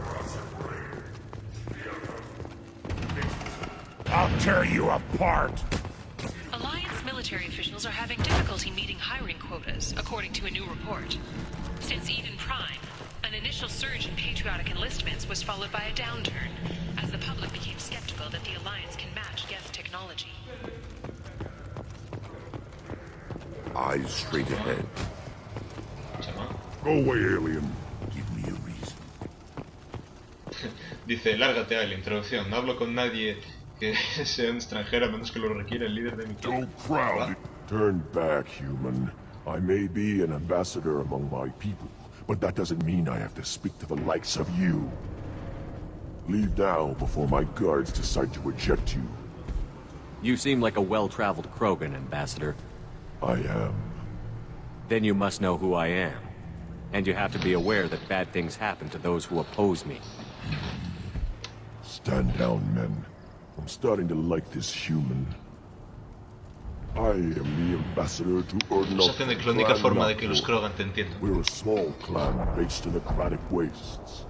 Speaker 10: I'll tear you apart!
Speaker 5: Alliance military officials are having difficulty meeting hiring quotas, according to a new report. Since Eden Prime, an initial surge in patriotic enlistments was followed by a downturn, as the public became skeptical that the Alliance can match Geth technology.
Speaker 10: Eyes straight ahead. Go away, alien. Give me a reason.
Speaker 1: Dice, lárgate a la introducción, no hablo con nadie que sea un extranjero a menos que lo requiera el líder de mi clan.
Speaker 10: Don't proud. Turn back, human. I may be an ambassador among my people, but that doesn't mean I have to speak to the likes of you. Leave now before my guards decide to eject you.
Speaker 7: You seem like a well-traveled Krogan, Ambassador.
Speaker 10: I am.
Speaker 7: Then you must know who I am. And you have to be aware that bad things happen to those who oppose me.
Speaker 10: Stand down, men. I'm starting to like this human. I am the ambassador to Urdnot.
Speaker 1: Es la única forma de que los Krogan te entiendan.
Speaker 10: We're a small clan based in aquatic wastes.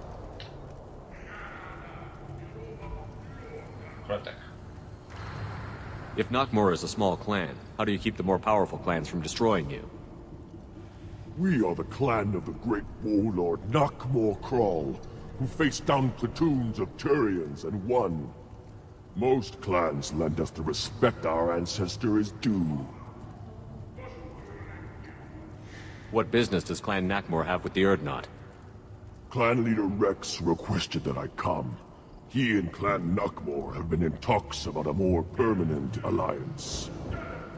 Speaker 7: If Nakmor is a small clan, how do you keep the more powerful clans from destroying you?
Speaker 10: We are the clan of the great warlord Nakmor Kral, who faced down platoons of Turians and won. Most clans lend us the respect our ancestor is due.
Speaker 7: What business does Clan Nakmor have with the Urdnot?
Speaker 10: Clan leader Rex requested that I come. He and Clan Nakmor have been in talks about a more permanent alliance.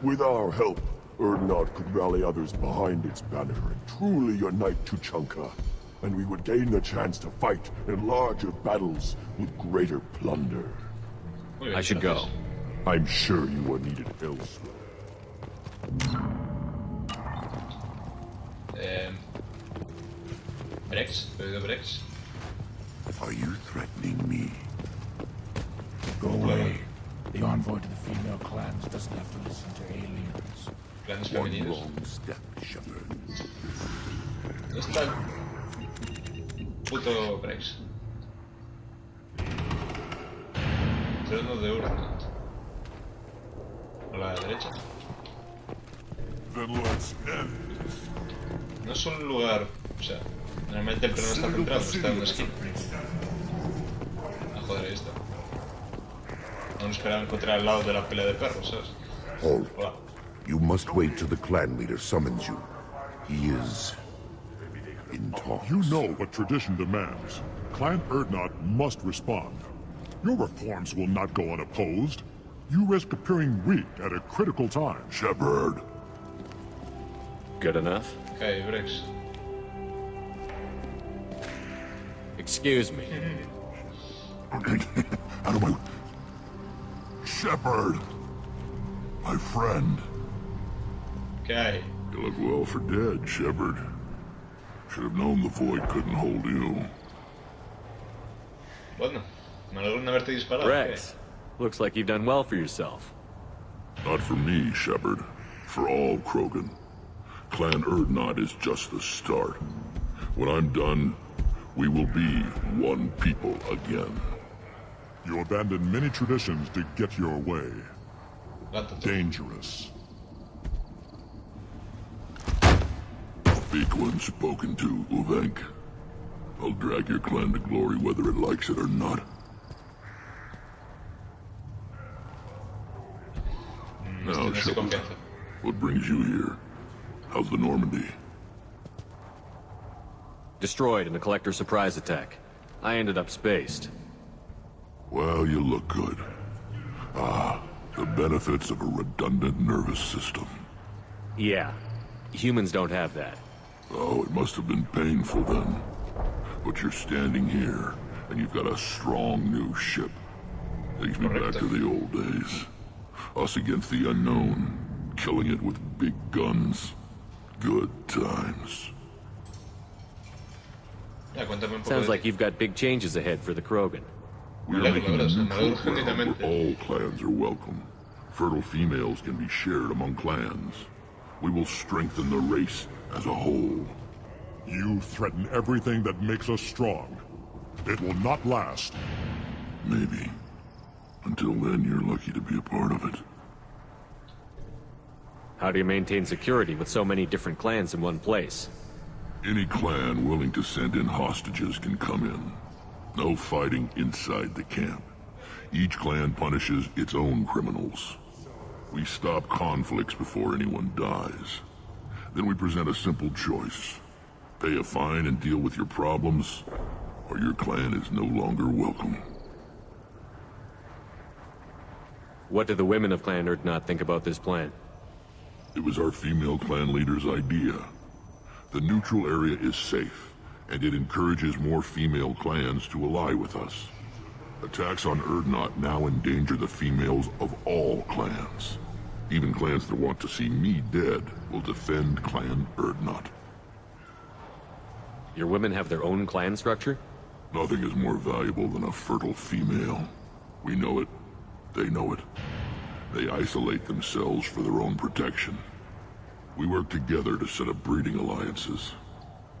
Speaker 10: With our help, Urdnot could rally others behind its banner and truly unite Tuchanka, and we would gain the chance to fight in larger battles with greater plunder.
Speaker 7: I should go.
Speaker 10: I'm sure you are needed elsewhere.
Speaker 1: Brex? Brex?
Speaker 10: Are you threatening me?
Speaker 19: Go away. The envoy to the female clans doesn't have to listen to aliens.
Speaker 1: Clanes
Speaker 10: One
Speaker 1: femeninos.
Speaker 10: wrong step, Shepherd.
Speaker 1: ¿Dónde está el puto Brex? Trono de Urdnot. A la derecha.
Speaker 10: Then let's end.
Speaker 1: No es un lugar... O sea, normalmente el trono está centrado, está en una esquina. Ah, joder, ahí está. No esperaba encontrar al lado de la pelea de perros, ¿sabes?
Speaker 8: Hold.
Speaker 1: Hola.
Speaker 8: You must wait till the clan leader summons you. He is... in talks.
Speaker 10: You know what tradition demands. Clan Urdnot must respond. Your reforms will not go unopposed. You risk appearing weak at a critical time, Shepherd.
Speaker 7: Good enough?
Speaker 1: Okay, Brex.
Speaker 7: Excuse me.
Speaker 10: Out of my... Shepherd! My friend.
Speaker 1: Okay.
Speaker 10: You look well for dead, Shepherd. Should have known the void couldn't hold you.
Speaker 1: Bueno, me alegro de haberte disparado.
Speaker 7: Rex, looks like you've done well for yourself.
Speaker 10: Not for me, Shepherd. For all Krogan. Clan Urdnot is just the start. When I'm done, we will be one people again. You abandoned many traditions to get your way. Dangerous. Speak when spoken to, Uvenk. I'll drag your clan to glory whether it likes it or not. Now, Shepherd, what brings you here? How's the Normandy?
Speaker 7: Destroyed in a collector surprise attack. I ended up spaced.
Speaker 10: Well, you look good. Ah, the benefits of a redundant nervous system.
Speaker 7: Yeah. Humans don't have that.
Speaker 10: Oh, it must have been painful then. But you're standing here, and you've got a strong new ship. Takes me back to the old days. Us against the unknown, killing it with big guns. Good times.
Speaker 7: Sounds like you've got big changes ahead for the Krogan.
Speaker 10: We are making a neutral ground where all clans are welcome. Fertile females can be shared among clans. We will strengthen the race as a whole. You threaten everything that makes us strong. It will not last. Maybe. Until then, you're lucky to be a part of it.
Speaker 7: How do you maintain security with so many different clans in one place?
Speaker 10: Any clan willing to send in hostages can come in. No fighting inside the camp. Each clan punishes its own criminals. We stop conflicts before anyone dies. Then we present a simple choice. Pay a fine and deal with your problems, or your clan is no longer welcome.
Speaker 7: What do the women of Clan Urdnot think about this plan?
Speaker 10: It was our female clan leader's idea. The neutral area is safe, and it encourages more female clans to ally with us. Attacks on Urdnot now endanger the females of all clans. Even clans that want to see me dead will defend Clan Urdnot.
Speaker 7: Your women have their own clan structure?
Speaker 10: Nothing is more valuable than a fertile female. We know it. They know it. They isolate themselves for their own protection. We work together to set up breeding alliances.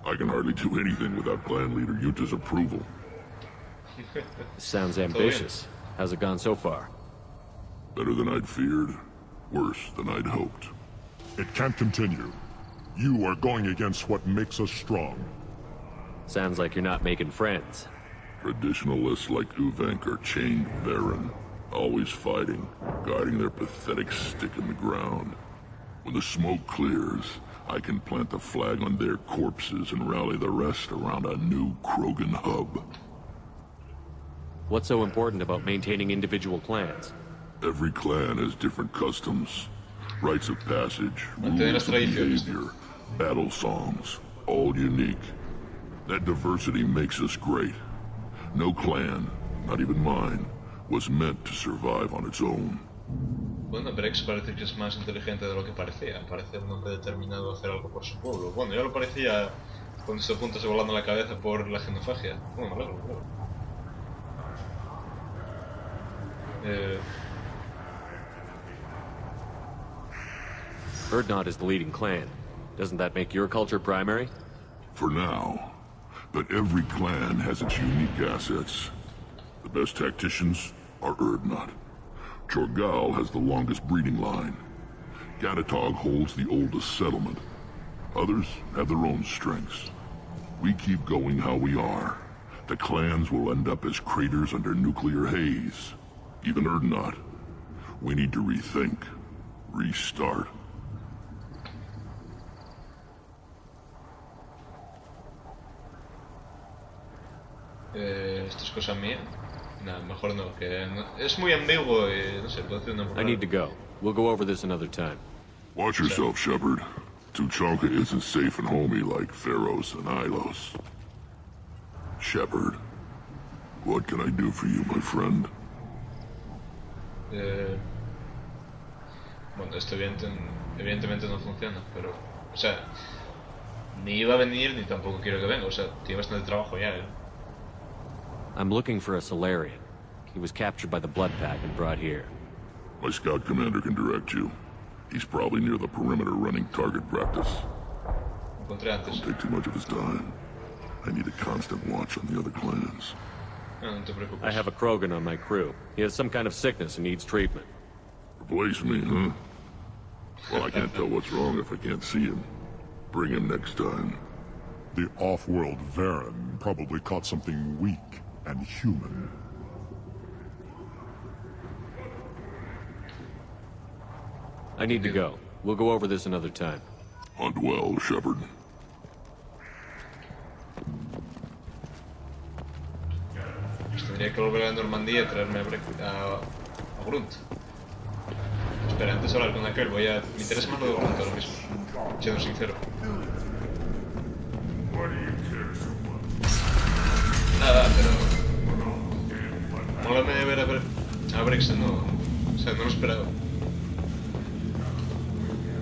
Speaker 10: I can hardly do anything without clan leader Yuta's approval.
Speaker 7: Sounds ambitious. How's it gone so far?
Speaker 10: Better than I'd feared. Worse than I'd hoped.
Speaker 20: It can't continue. You are going against what makes us strong.
Speaker 7: Sounds like you're not making friends.
Speaker 10: Traditionalists like Uvenk are chained Varen, always fighting, guiding their pathetic stick in the ground. When the smoke clears, I can plant the flag on their corpses and rally the rest around a new Krogan hub.
Speaker 7: What's so important about maintaining individual clans?
Speaker 10: Every clan has different customs, rites of passage, rules of behavior, battle songs, all unique. That diversity makes us great. No clan, not even mine, was meant to survive on its own.
Speaker 1: Bueno, Brex parece que es más inteligente de lo que parecía. Parece un hombre determinado a hacer algo por su pueblo. Bueno, ya lo parecía cuando se apuntase volando la cabeza por la genofagia. Bueno, me alegro.
Speaker 7: Urdnot is the leading clan. Doesn't that make your culture primary?
Speaker 10: For now. But every clan has its unique assets. The best tacticians are Urdnot. Chorgal has the longest breeding line. Gatatog holds the oldest settlement. Others have their own strengths. We keep going how we are. The clans will end up as craters under nuclear haze. Even Urdnot. We need to rethink. Restart.
Speaker 1: ¿Esto es cosa mía? No, mejor no, que no, es muy ambiguo y no sé, puedo hacer una...
Speaker 7: I need to go. We'll go over this another time.
Speaker 10: Watch yourself, Shepard. Tuchanka isn't safe and homey like Theros and Ilos. Shepard, what can I do for you, my friend?
Speaker 1: Bueno, esto evidentemente no funciona, pero... O sea, ni iba a venir ni tampoco quiero que venga, o sea, tiene bastante trabajo ya,
Speaker 7: I'm looking for a Solarian. He was captured by the Blood Pack and brought here.
Speaker 10: My scout commander can direct you. He's probably near the perimeter running target practice. Don't take too much of his time. I need a constant watch on the other clans.
Speaker 7: I have a Krogan on my crew. He has some kind of sickness and needs treatment.
Speaker 10: Replace me, huh? Well, I can't tell what's wrong if I can't see him. Bring him next time.
Speaker 20: The off-world Varen probably caught something weak and human.
Speaker 7: I need to go. We'll go over this another time.
Speaker 10: Hunt well, Shepard.
Speaker 1: Pues tendría que volver a Normandía y traerme a Grunt. Espera, antes de hablar con aquel, me interesa más lo de Grunt ahora mismo, siendo sincero. Nada, pero... Mólame de ver a Brex, no... O sea, no lo esperaba.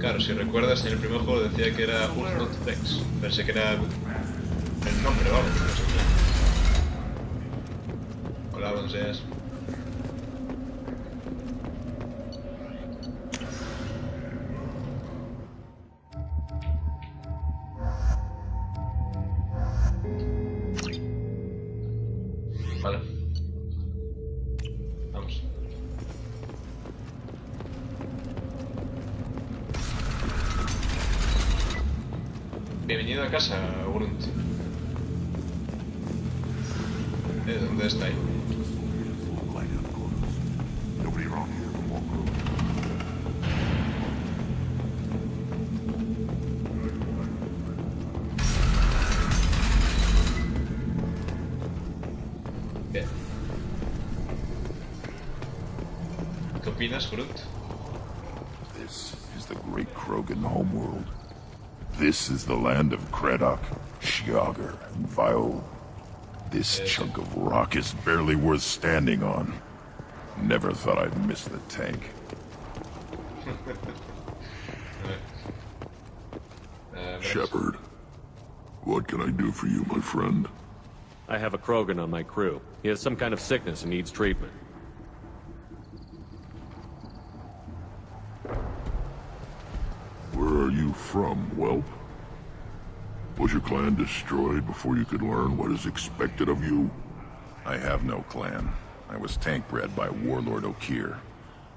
Speaker 1: Claro, si recuerdas, en el primer juego decía que era Not Brex. Pensé que era el nombre o algo, no sé qué. Hola, buenos días. Vale. Vamos. Bienvenido a casa, Grunt. ¿Dónde está ahí? opinas, Grunt?
Speaker 10: This is the great Krogan homeworld. This is the land of Kredok, Shiagar, and Viol. This chunk of rock is barely worth standing on. Never thought I'd miss the tank.
Speaker 11: Shepard, what can I do for you, my friend?
Speaker 7: I have a Krogan on my crew. He has some kind of sickness and needs treatment.
Speaker 11: Where are you from, whelp? Was your clan destroyed before you could learn what is expected of you?
Speaker 10: I have no clan. I was tank bred by Warlord Okir.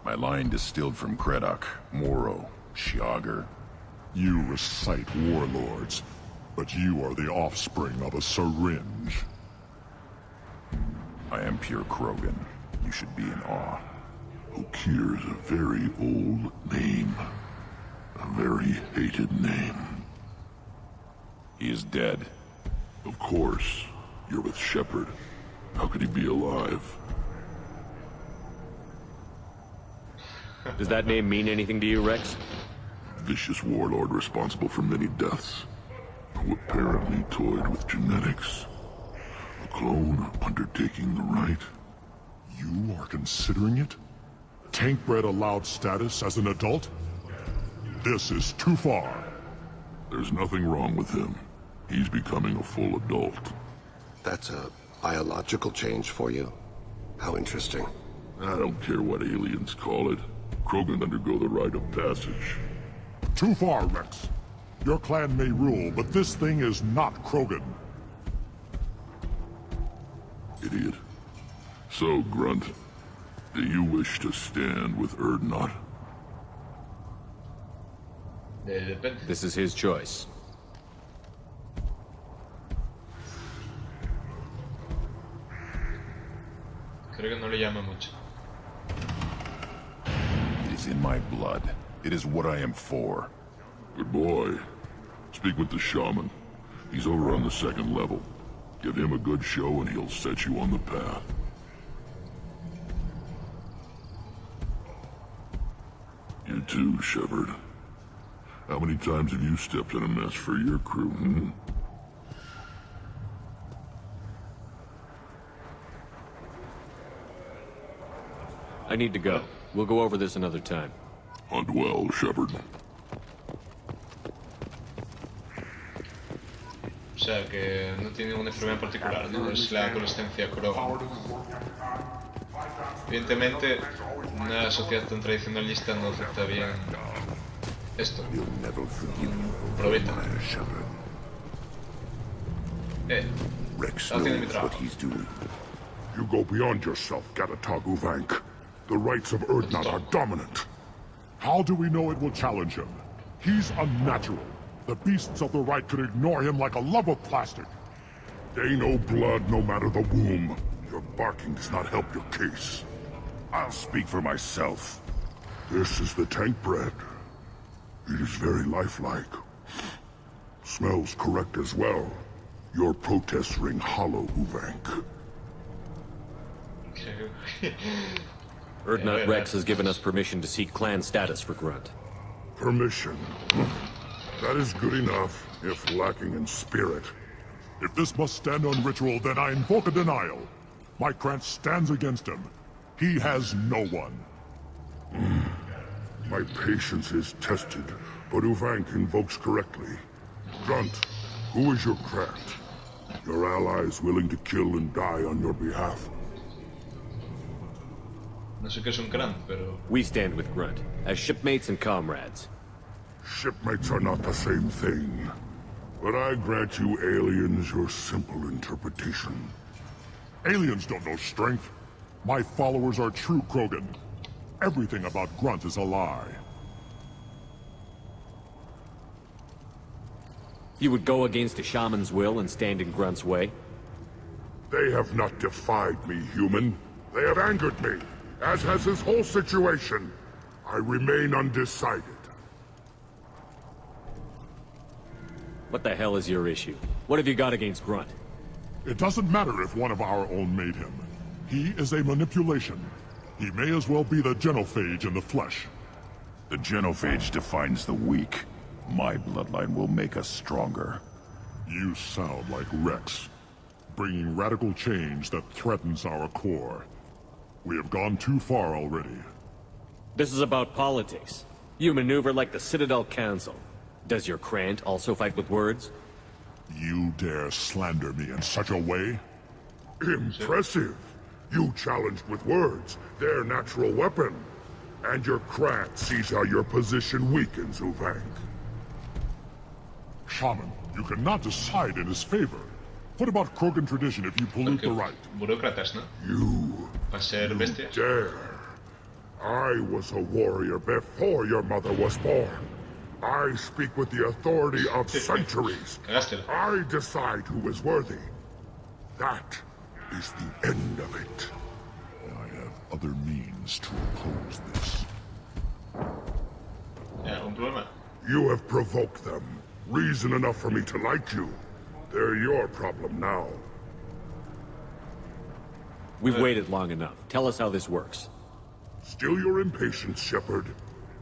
Speaker 10: My line distilled from Kredok, Moro, Shiagar.
Speaker 20: You recite warlords, but you are the offspring of a syringe.
Speaker 10: I am pure Krogan. You should be in awe.
Speaker 11: Okir is a very old name. A very hated name.
Speaker 10: He is dead.
Speaker 11: Of course. You're with Shepard. How could he be alive?
Speaker 7: Does that name mean anything to you, Rex?
Speaker 11: Vicious warlord responsible for many deaths. Who apparently toyed with genetics. A clone undertaking the rite.
Speaker 20: You are considering it? Tank-bred allowed status as an adult? This is too far.
Speaker 11: There's nothing wrong with him. He's becoming a full adult.
Speaker 8: That's a biological change for you? How interesting.
Speaker 11: I don't care what aliens call it. Krogan undergo the rite of passage.
Speaker 20: Too far, Rex. Your clan may rule, but this thing is not Krogan.
Speaker 11: Idiot. So, Grunt, do you wish to stand with Urdnot?
Speaker 7: This is his choice.
Speaker 1: Creo que no le llama mucho.
Speaker 10: It is in my blood. It is what I am for.
Speaker 11: Good boy. Speak with the shaman. He's over on the second level. Give him a good show and he'll set you on the path. You too, Shepard. How many times have you stepped in a mess for your crew, hmm?
Speaker 7: I need to go. We'll go over this another time.
Speaker 11: Hunt well, Shepard.
Speaker 1: O sea, que no tiene ninguna enfermedad en particular, ¿no? Es la adolescencia Krogan. Evidentemente, una sociedad tan tradicionalista no acepta bien esto. Aprovecha.
Speaker 10: Rex
Speaker 1: está haciendo mi
Speaker 10: knows
Speaker 1: trabajo.
Speaker 10: what he's doing.
Speaker 20: You go beyond yourself, Gatatog Uvank. The rights of Urdnot are dominant. How do we know it will challenge him? He's unnatural. The beasts of the right could ignore him like a lump of plastic.
Speaker 10: They know blood no matter the womb. Your barking does not help your case. I'll speak for myself.
Speaker 11: This is the tank bread. It is very lifelike. Smells correct as well. Your protests ring hollow, Uvank.
Speaker 7: Urdnot Rex has given us permission to seek clan status for Grunt.
Speaker 11: Permission. That is good enough, if lacking in spirit.
Speaker 20: If this must stand on ritual, then I invoke a denial. My clan stands against him. He has no one.
Speaker 11: My patience is tested, but Uvank invokes correctly. Grunt, who is your craft? Your allies willing to kill and die on your behalf?
Speaker 1: No sé qué es un Grunt, pero...
Speaker 7: We stand with Grunt, as shipmates and comrades.
Speaker 11: Shipmates are not the same thing. But I grant you aliens your simple interpretation.
Speaker 20: Aliens don't know strength. My followers are true Krogan. Everything about Grunt is a lie.
Speaker 7: You would go against a shaman's will and stand in Grunt's way?
Speaker 11: They have not defied me, human. They have angered me, as has this whole situation. I remain undecided.
Speaker 7: What the hell is your issue? What have you got against Grunt?
Speaker 20: It doesn't matter if one of our own made him. He is a manipulation. He may as well be the genophage in the flesh.
Speaker 10: The genophage defines the weak. My bloodline will make us stronger.
Speaker 20: You sound like Rex, bringing radical change that threatens our core. We have gone too far already.
Speaker 7: This is about politics. You maneuver like the Citadel Council. Does your Krant also fight with words?
Speaker 20: You dare slander me in such a way?
Speaker 10: Impressive! You challenged with words, their natural weapon. And your Krant sees how your position weakens, Uvank.
Speaker 20: Shaman, you cannot decide in his favor. What about Krogan tradition if you pollute the rite?
Speaker 1: Burócratas, ¿no?
Speaker 10: You dare. I was a warrior before your mother was born. I speak with the authority of centuries. I decide who is worthy. That is the end of it.
Speaker 20: I have other means to oppose this.
Speaker 10: You have provoked them. Reason enough for me to like you. They're your problem now.
Speaker 7: We've waited long enough. Tell us how this works.
Speaker 10: Still your impatience, Shepard.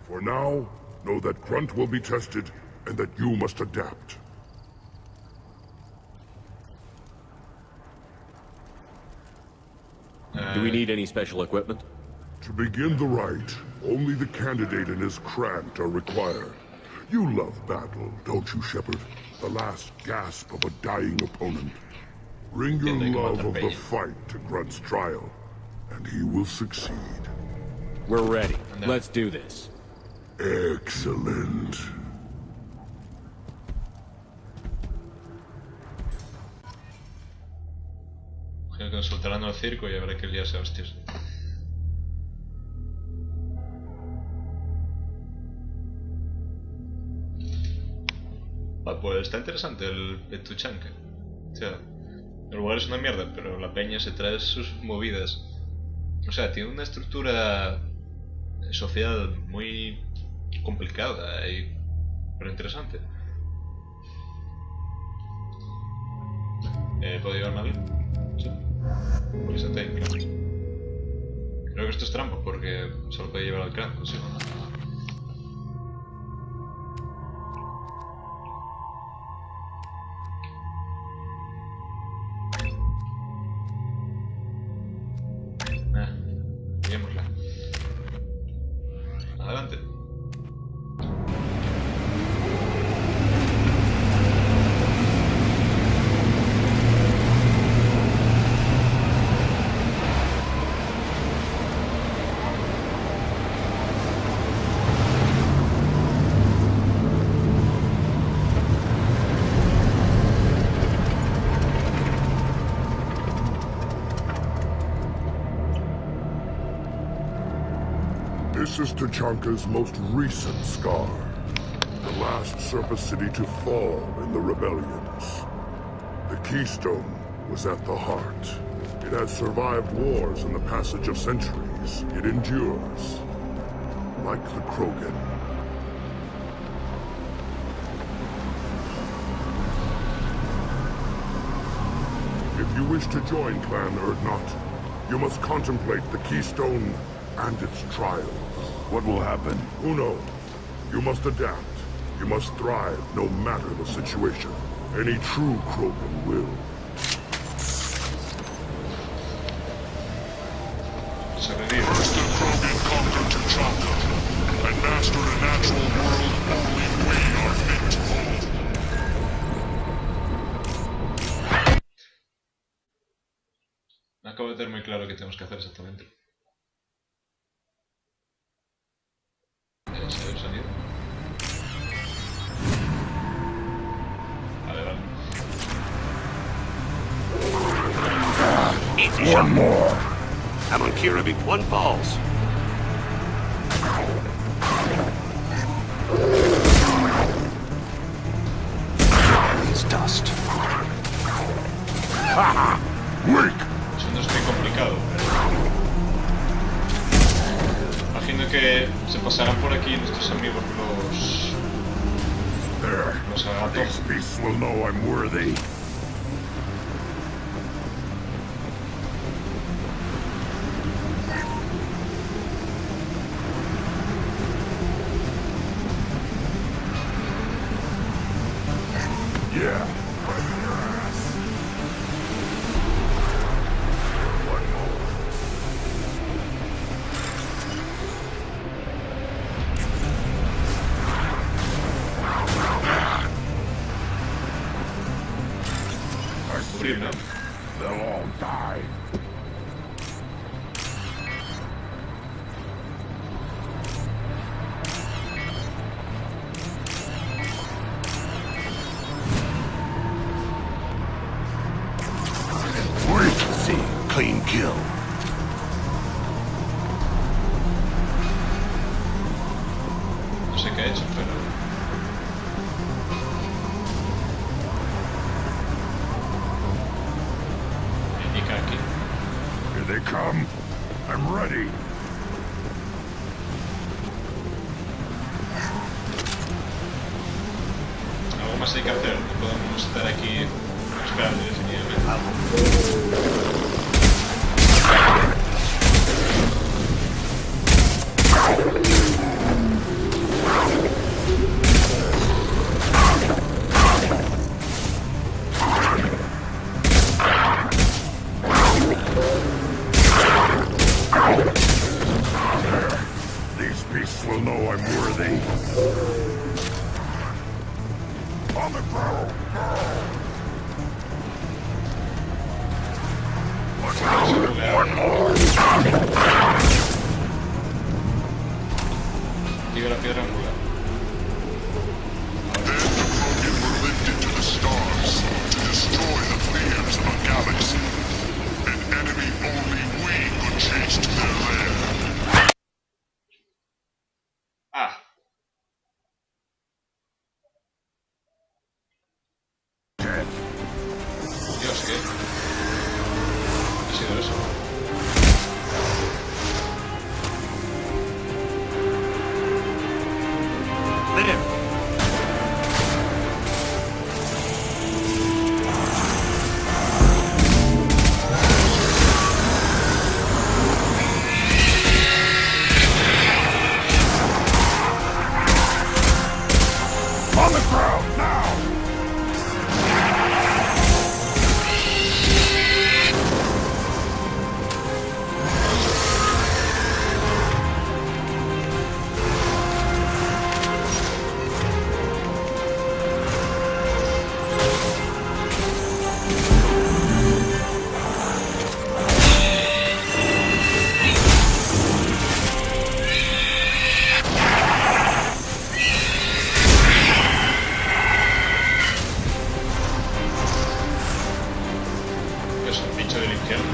Speaker 10: For now, know that Grunt will be tested, and that you must adapt.
Speaker 7: Do we need any special equipment?
Speaker 10: To begin the rite, only the candidate and his Krant are required. You love battle, don't you, Shepard? The last gasp of a dying opponent. Bring your love of the fight to Grunt's trial, and he will succeed.
Speaker 7: We're ready. Let's do this.
Speaker 10: Excellent.
Speaker 1: Creo que nos soltarán al circo y habrá que liarse a hostias. Pues está interesante el Petuchanka. O sea, el lugar es una mierda, pero la peña se trae sus movidas. O sea, tiene una estructura social muy complicada pero interesante. ¿Puedo llevarme a alguien? Sí. Pues creo que esto es trampa porque solo puede llevar al crán consigo. Adelante.
Speaker 10: This is Tachanka's most recent scar. The last surface city to fall in the rebellions. The Keystone was at the heart. It has survived wars and the passage of centuries. It endures. Like the Krogan. If you wish to join Clan Urdnot, you must contemplate the Keystone and its trials.
Speaker 20: What will happen?
Speaker 10: Who knows? You must adapt. You must thrive, no matter the situation. Any true Krogan will.
Speaker 20: First the Krogan conquered Tachanka, and mastered a natural world only we are fit to hold.
Speaker 1: Acabo de tener muy claro qué tenemos que hacer exactamente. ¿Se ve el sonido? Vale, vale.
Speaker 8: One more. I'm on Kiribik, one falls. It's dust.
Speaker 10: Haha! Weak!
Speaker 1: Eso no es muy complicado, pero... Imagino que se pasarán por aquí nuestros amigos los agatos.
Speaker 10: These beasts will know I'm worthy. Yeah. They'll all die.
Speaker 8: See, clean kill.
Speaker 1: No sé qué ha hecho, pero... indica aquí.
Speaker 10: Here they come. I'm ready.
Speaker 1: Algo más hay que hacer, no podemos estar aquí esperando indefinidamente.
Speaker 10: These beasts will know I'm worthy. On the ground. One more.
Speaker 1: Activa la piedra angular.
Speaker 20: Then the broken were lifted to the stars to destroy the flames of a galaxy. An enemy only we could chase to their lair.
Speaker 1: Ah. Dios, ¿qué? Ha sido eso.
Speaker 10: On the ground now.
Speaker 1: Es un bicho del infierno.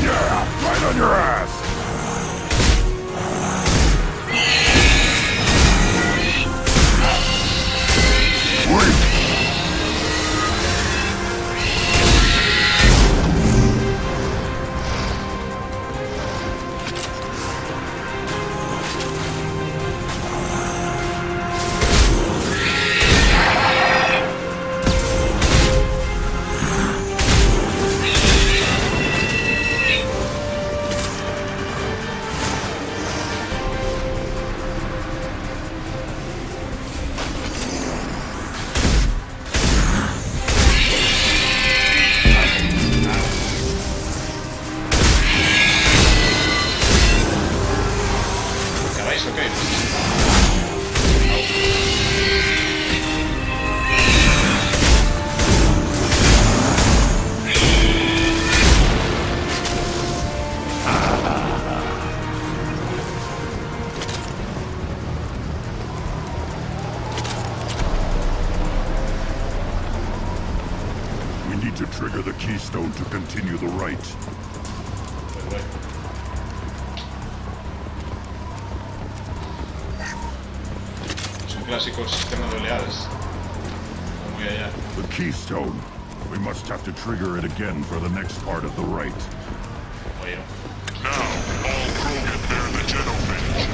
Speaker 10: Yeah, right on your ass. Wait.
Speaker 1: ¿Acabáis o qué?
Speaker 10: We need to trigger the keystone to continue the rite.
Speaker 1: Es un clásico sistema de oleadas. Muy allá.
Speaker 10: The keystone. We must have to trigger it again for the next part of the rite.
Speaker 1: Oye.
Speaker 20: Now, all Krogan bear the genophage.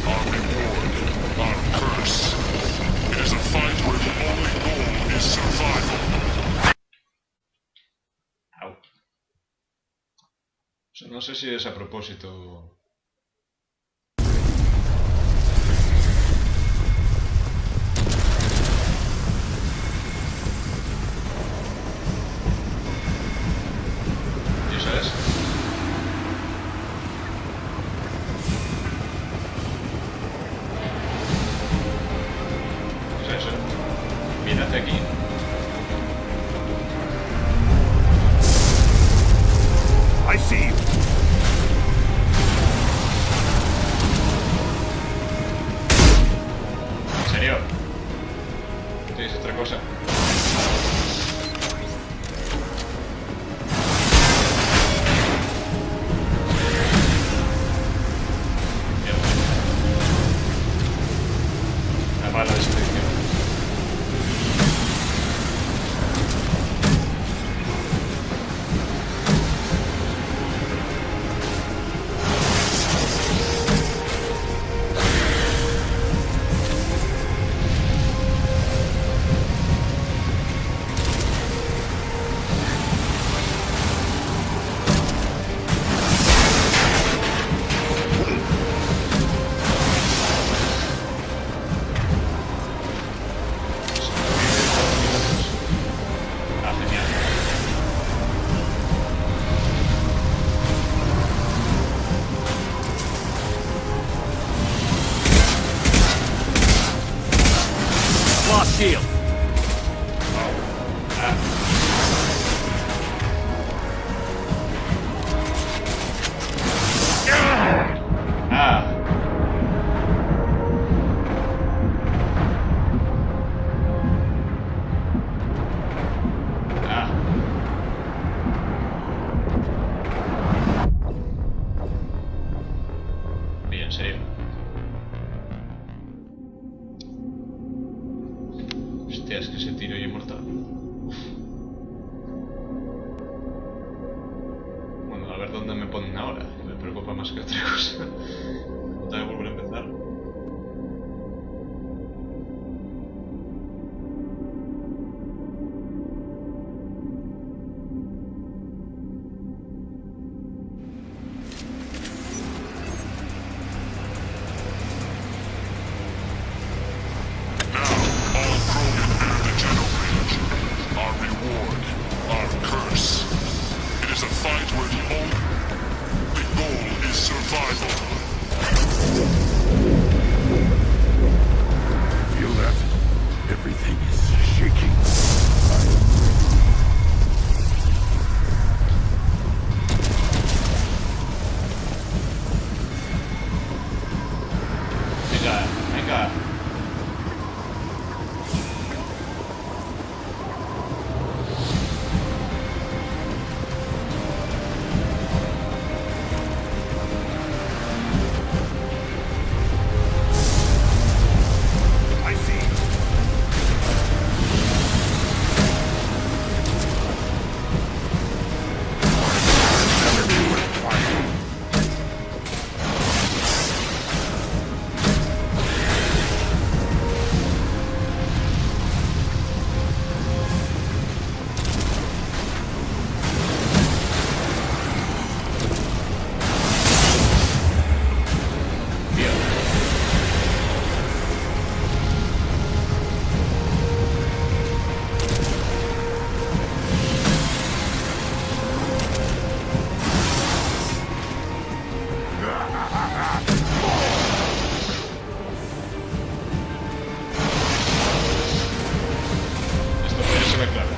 Speaker 20: Our reward, our curse. It is a fight where the only
Speaker 1: No sé si es a propósito. ¿Y eso es? ¿Es eso? Mira hacia aquí.
Speaker 10: I see you.
Speaker 1: ¿En serio? ¿Tienes otra cosa? Mierda. Una mala despedición. Ah, genial.
Speaker 7: Lost shield.
Speaker 1: Ah. Ah. Bien, en serio. Hostia, es que ese tiro y mortal. Uf. Bueno, a ver dónde me ponen ahora. Me preocupa más que otra cosa. Tengo que volver a empezar.
Speaker 20: Our reward, our curse. It is a fight where the goal is survival.
Speaker 10: Feel that? Everything is shaking.
Speaker 1: Venga, venga.
Speaker 10: I see.
Speaker 1: Esto podría ser claro.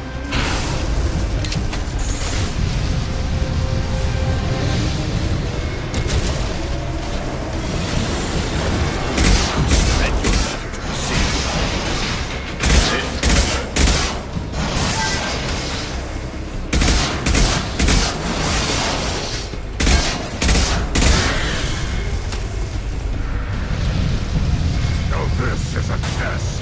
Speaker 10: Now this is a test.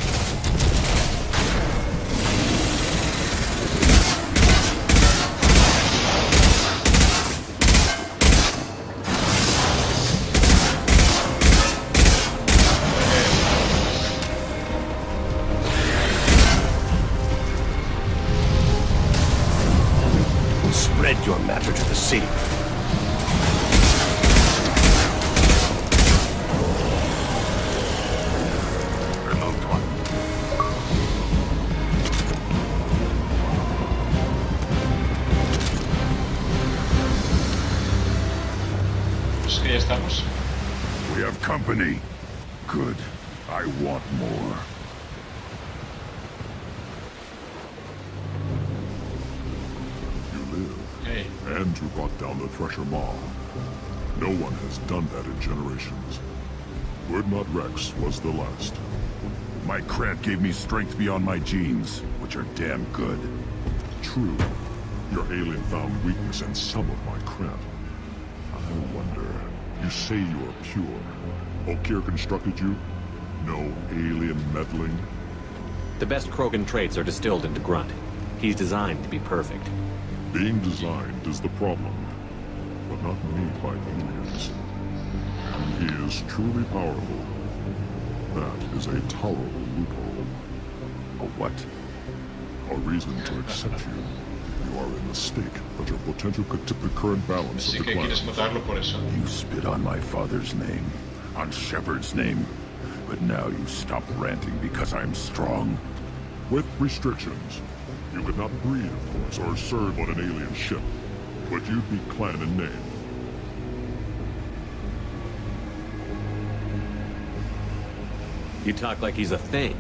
Speaker 10: Spread your matter to the sea. company. Good. I want more. You live.
Speaker 1: Hey.
Speaker 10: And you brought down the Thresher Maw. No one has done that in generations. Urdnot Rex was the last. My Krant gave me strength beyond my genes, which are damn good. True. Your alien found weakness in some of my Krant. I wonder... You say you are pure. Okier constructed you? No alien meddling?
Speaker 7: The best Krogan traits are distilled into Grunt. He's designed to be perfect.
Speaker 10: Being designed is the problem, but not made by aliens. He is truly powerful. That is a tolerable loophole. A what? A reason to accept you. You are in the stake, but your potential could tip the current balance of the clan.
Speaker 20: You spit on my father's name, on Shepard's name, but now you stop ranting because I'm strong.
Speaker 10: With restrictions. You could not breed, of course, or serve on an alien ship, but you'd be clan in name.
Speaker 7: You talk like he's a thing.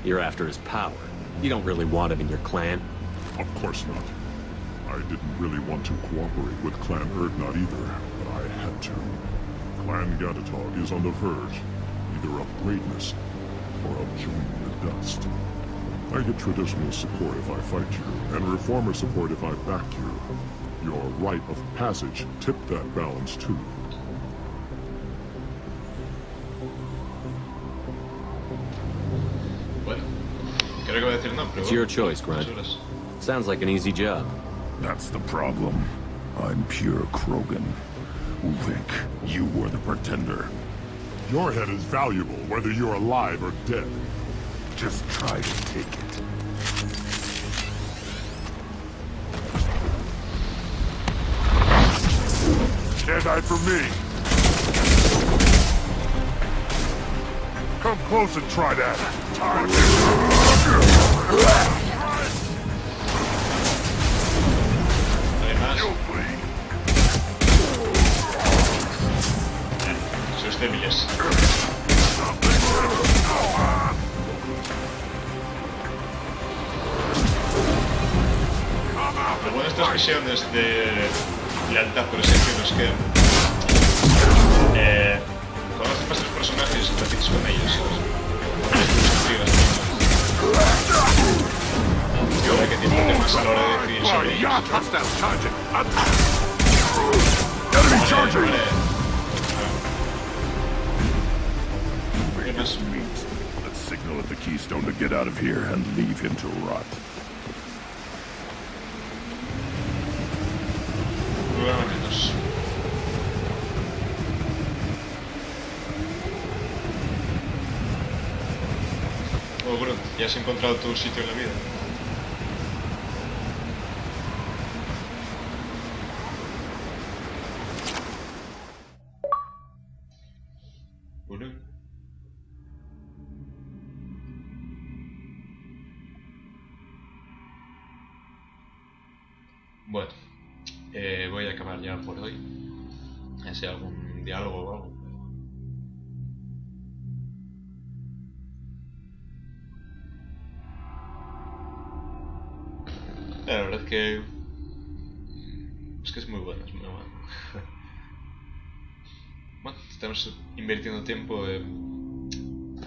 Speaker 7: You're after his power. You don't really want him in your clan.
Speaker 10: Of course not. I didn't really want to cooperate with Clan Urdnot either, but I had to. Clan Gatatog is on the verge, either of greatness or of joining the dust. I get traditional support if I fight you, and reformer support if I back you. Your rite of passage tipped that balance too.
Speaker 7: It's your choice, Grunt. Sounds like an easy job.
Speaker 20: That's the problem. I'm pure Krogan. Uvink, you were the pretender.
Speaker 10: Your head is valuable, whether you're alive or dead.
Speaker 20: Just try to take it.
Speaker 10: Can't hide from me. Come close and try that.
Speaker 1: Sois débiles. Lo bueno de estas misiones de lealtad, por así decirlo, es que conoces más a los personajes y platicas con ellos, y ahora que tiempo te más a la hora de decidir sobre ellos.
Speaker 20: Let's signal at the Keystone to get out of here and leave him to rot.
Speaker 1: Oh, Grunt, ya has encontrado tu sitio en la vida. Bueno, voy a acabar ya por hoy. Si hay algún diálogo o algo. La verdad es que es muy bueno, es muy bueno. Bueno, estamos invirtiendo tiempo en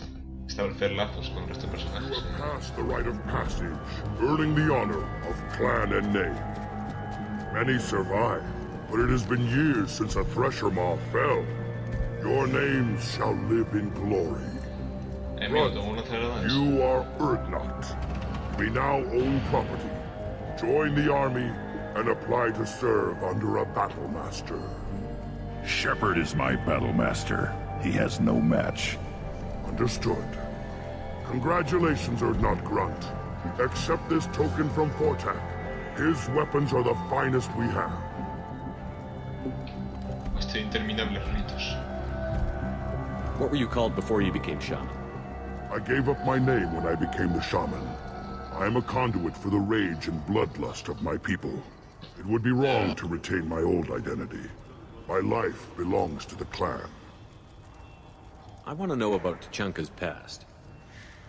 Speaker 1: establecer lazos con el resto de personajes.
Speaker 10: You have passed the rite of passage, earning the honor of clan and name. Many survive, but it has been years since a Thresher Maw fell. Your names shall live in glory. You are Urdnot. We now own property. Join the army and apply to serve under a battle master.
Speaker 20: Shepard is my battle master. He has no match.
Speaker 10: Understood. Congratulations, Urdnot Grunt. Accept this token from Portak. His weapons are the finest we have.
Speaker 1: Este interminable Ritos.
Speaker 7: What were you called before you became shaman?
Speaker 10: I gave up my name when I became the shaman. I am a conduit for the rage and bloodlust of my people. It would be wrong to retain my old identity. My life belongs to the clan.
Speaker 7: I want to know about Tuchanka's past.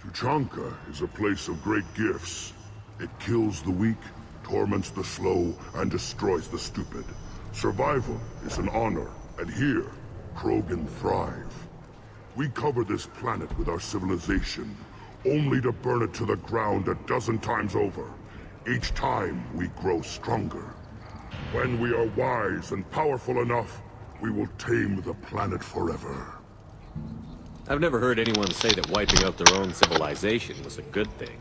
Speaker 20: Tuchanka is a place of great gifts. It kills the weak, torments the slow, and destroys the stupid. Survival is an honor, and here, Krogan thrive. We cover this planet with our civilization, only to burn it to the ground a dozen times over. Each time, we grow stronger. When we are wise and powerful enough, we will tame the planet forever.
Speaker 7: I've never heard anyone say that wiping out their own civilization was a good thing.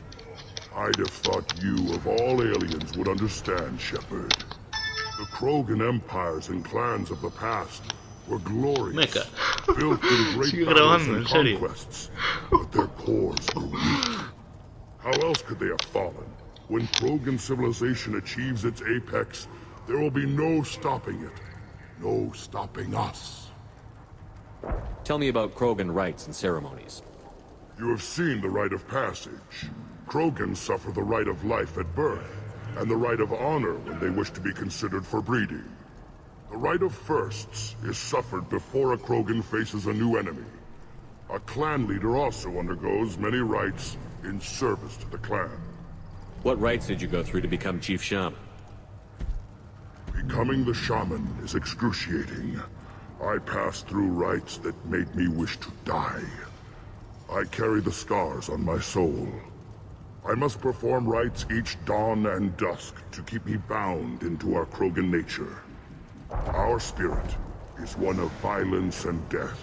Speaker 20: I'd have thought you, of all aliens, would understand, Shepard. The Krogan empires and clans of the past were glorious, built in great battles and conquests, but their cores grew weak. How else could they have fallen? When Krogan civilization achieves its apex, there will be no stopping it. No stopping us.
Speaker 7: Tell me about Krogan rites and ceremonies.
Speaker 20: You have seen the rite of passage. Krogans suffer the rite of life at birth, and the rite of honor when they wish to be considered for breeding. The rite of firsts is suffered before a Krogan faces a new enemy. A clan leader also undergoes many rites in service to the clan.
Speaker 7: What rites did you go through to become Chief Shaman?
Speaker 20: Becoming the shaman is excruciating. I passed through rites that made me wish to die. I carry the scars on my soul. I must perform rites each dawn and dusk to keep me bound into our Krogan nature. Our spirit is one of violence and death.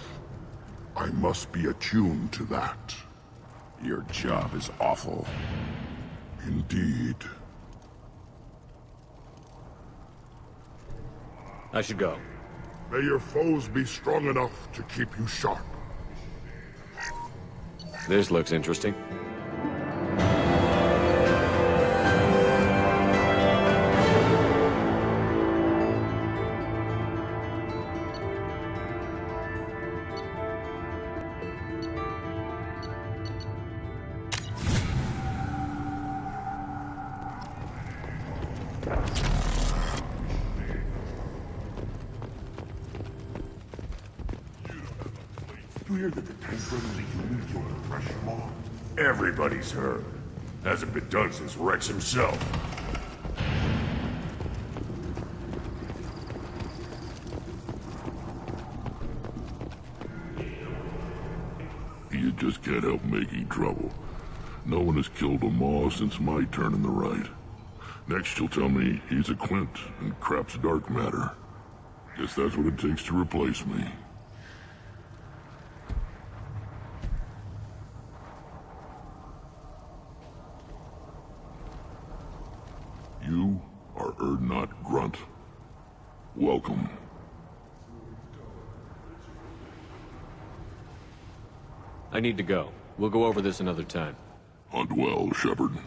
Speaker 20: I must be attuned to that.
Speaker 10: Your job is awful.
Speaker 20: Indeed.
Speaker 7: I should go.
Speaker 20: May your foes be strong enough to keep you sharp.
Speaker 7: This looks interesting.
Speaker 10: Everybody's heard. Hasn't been done since Rex himself.
Speaker 20: You just can't help making trouble. No one has killed a Maw since my turn in the right. Next you'll tell me he's a Quint and crap's dark matter. Guess that's what it takes to replace me. You are Urdnot Grunt. Welcome.
Speaker 7: I need to go. We'll go over this another time.
Speaker 20: Hunt well, Shepard.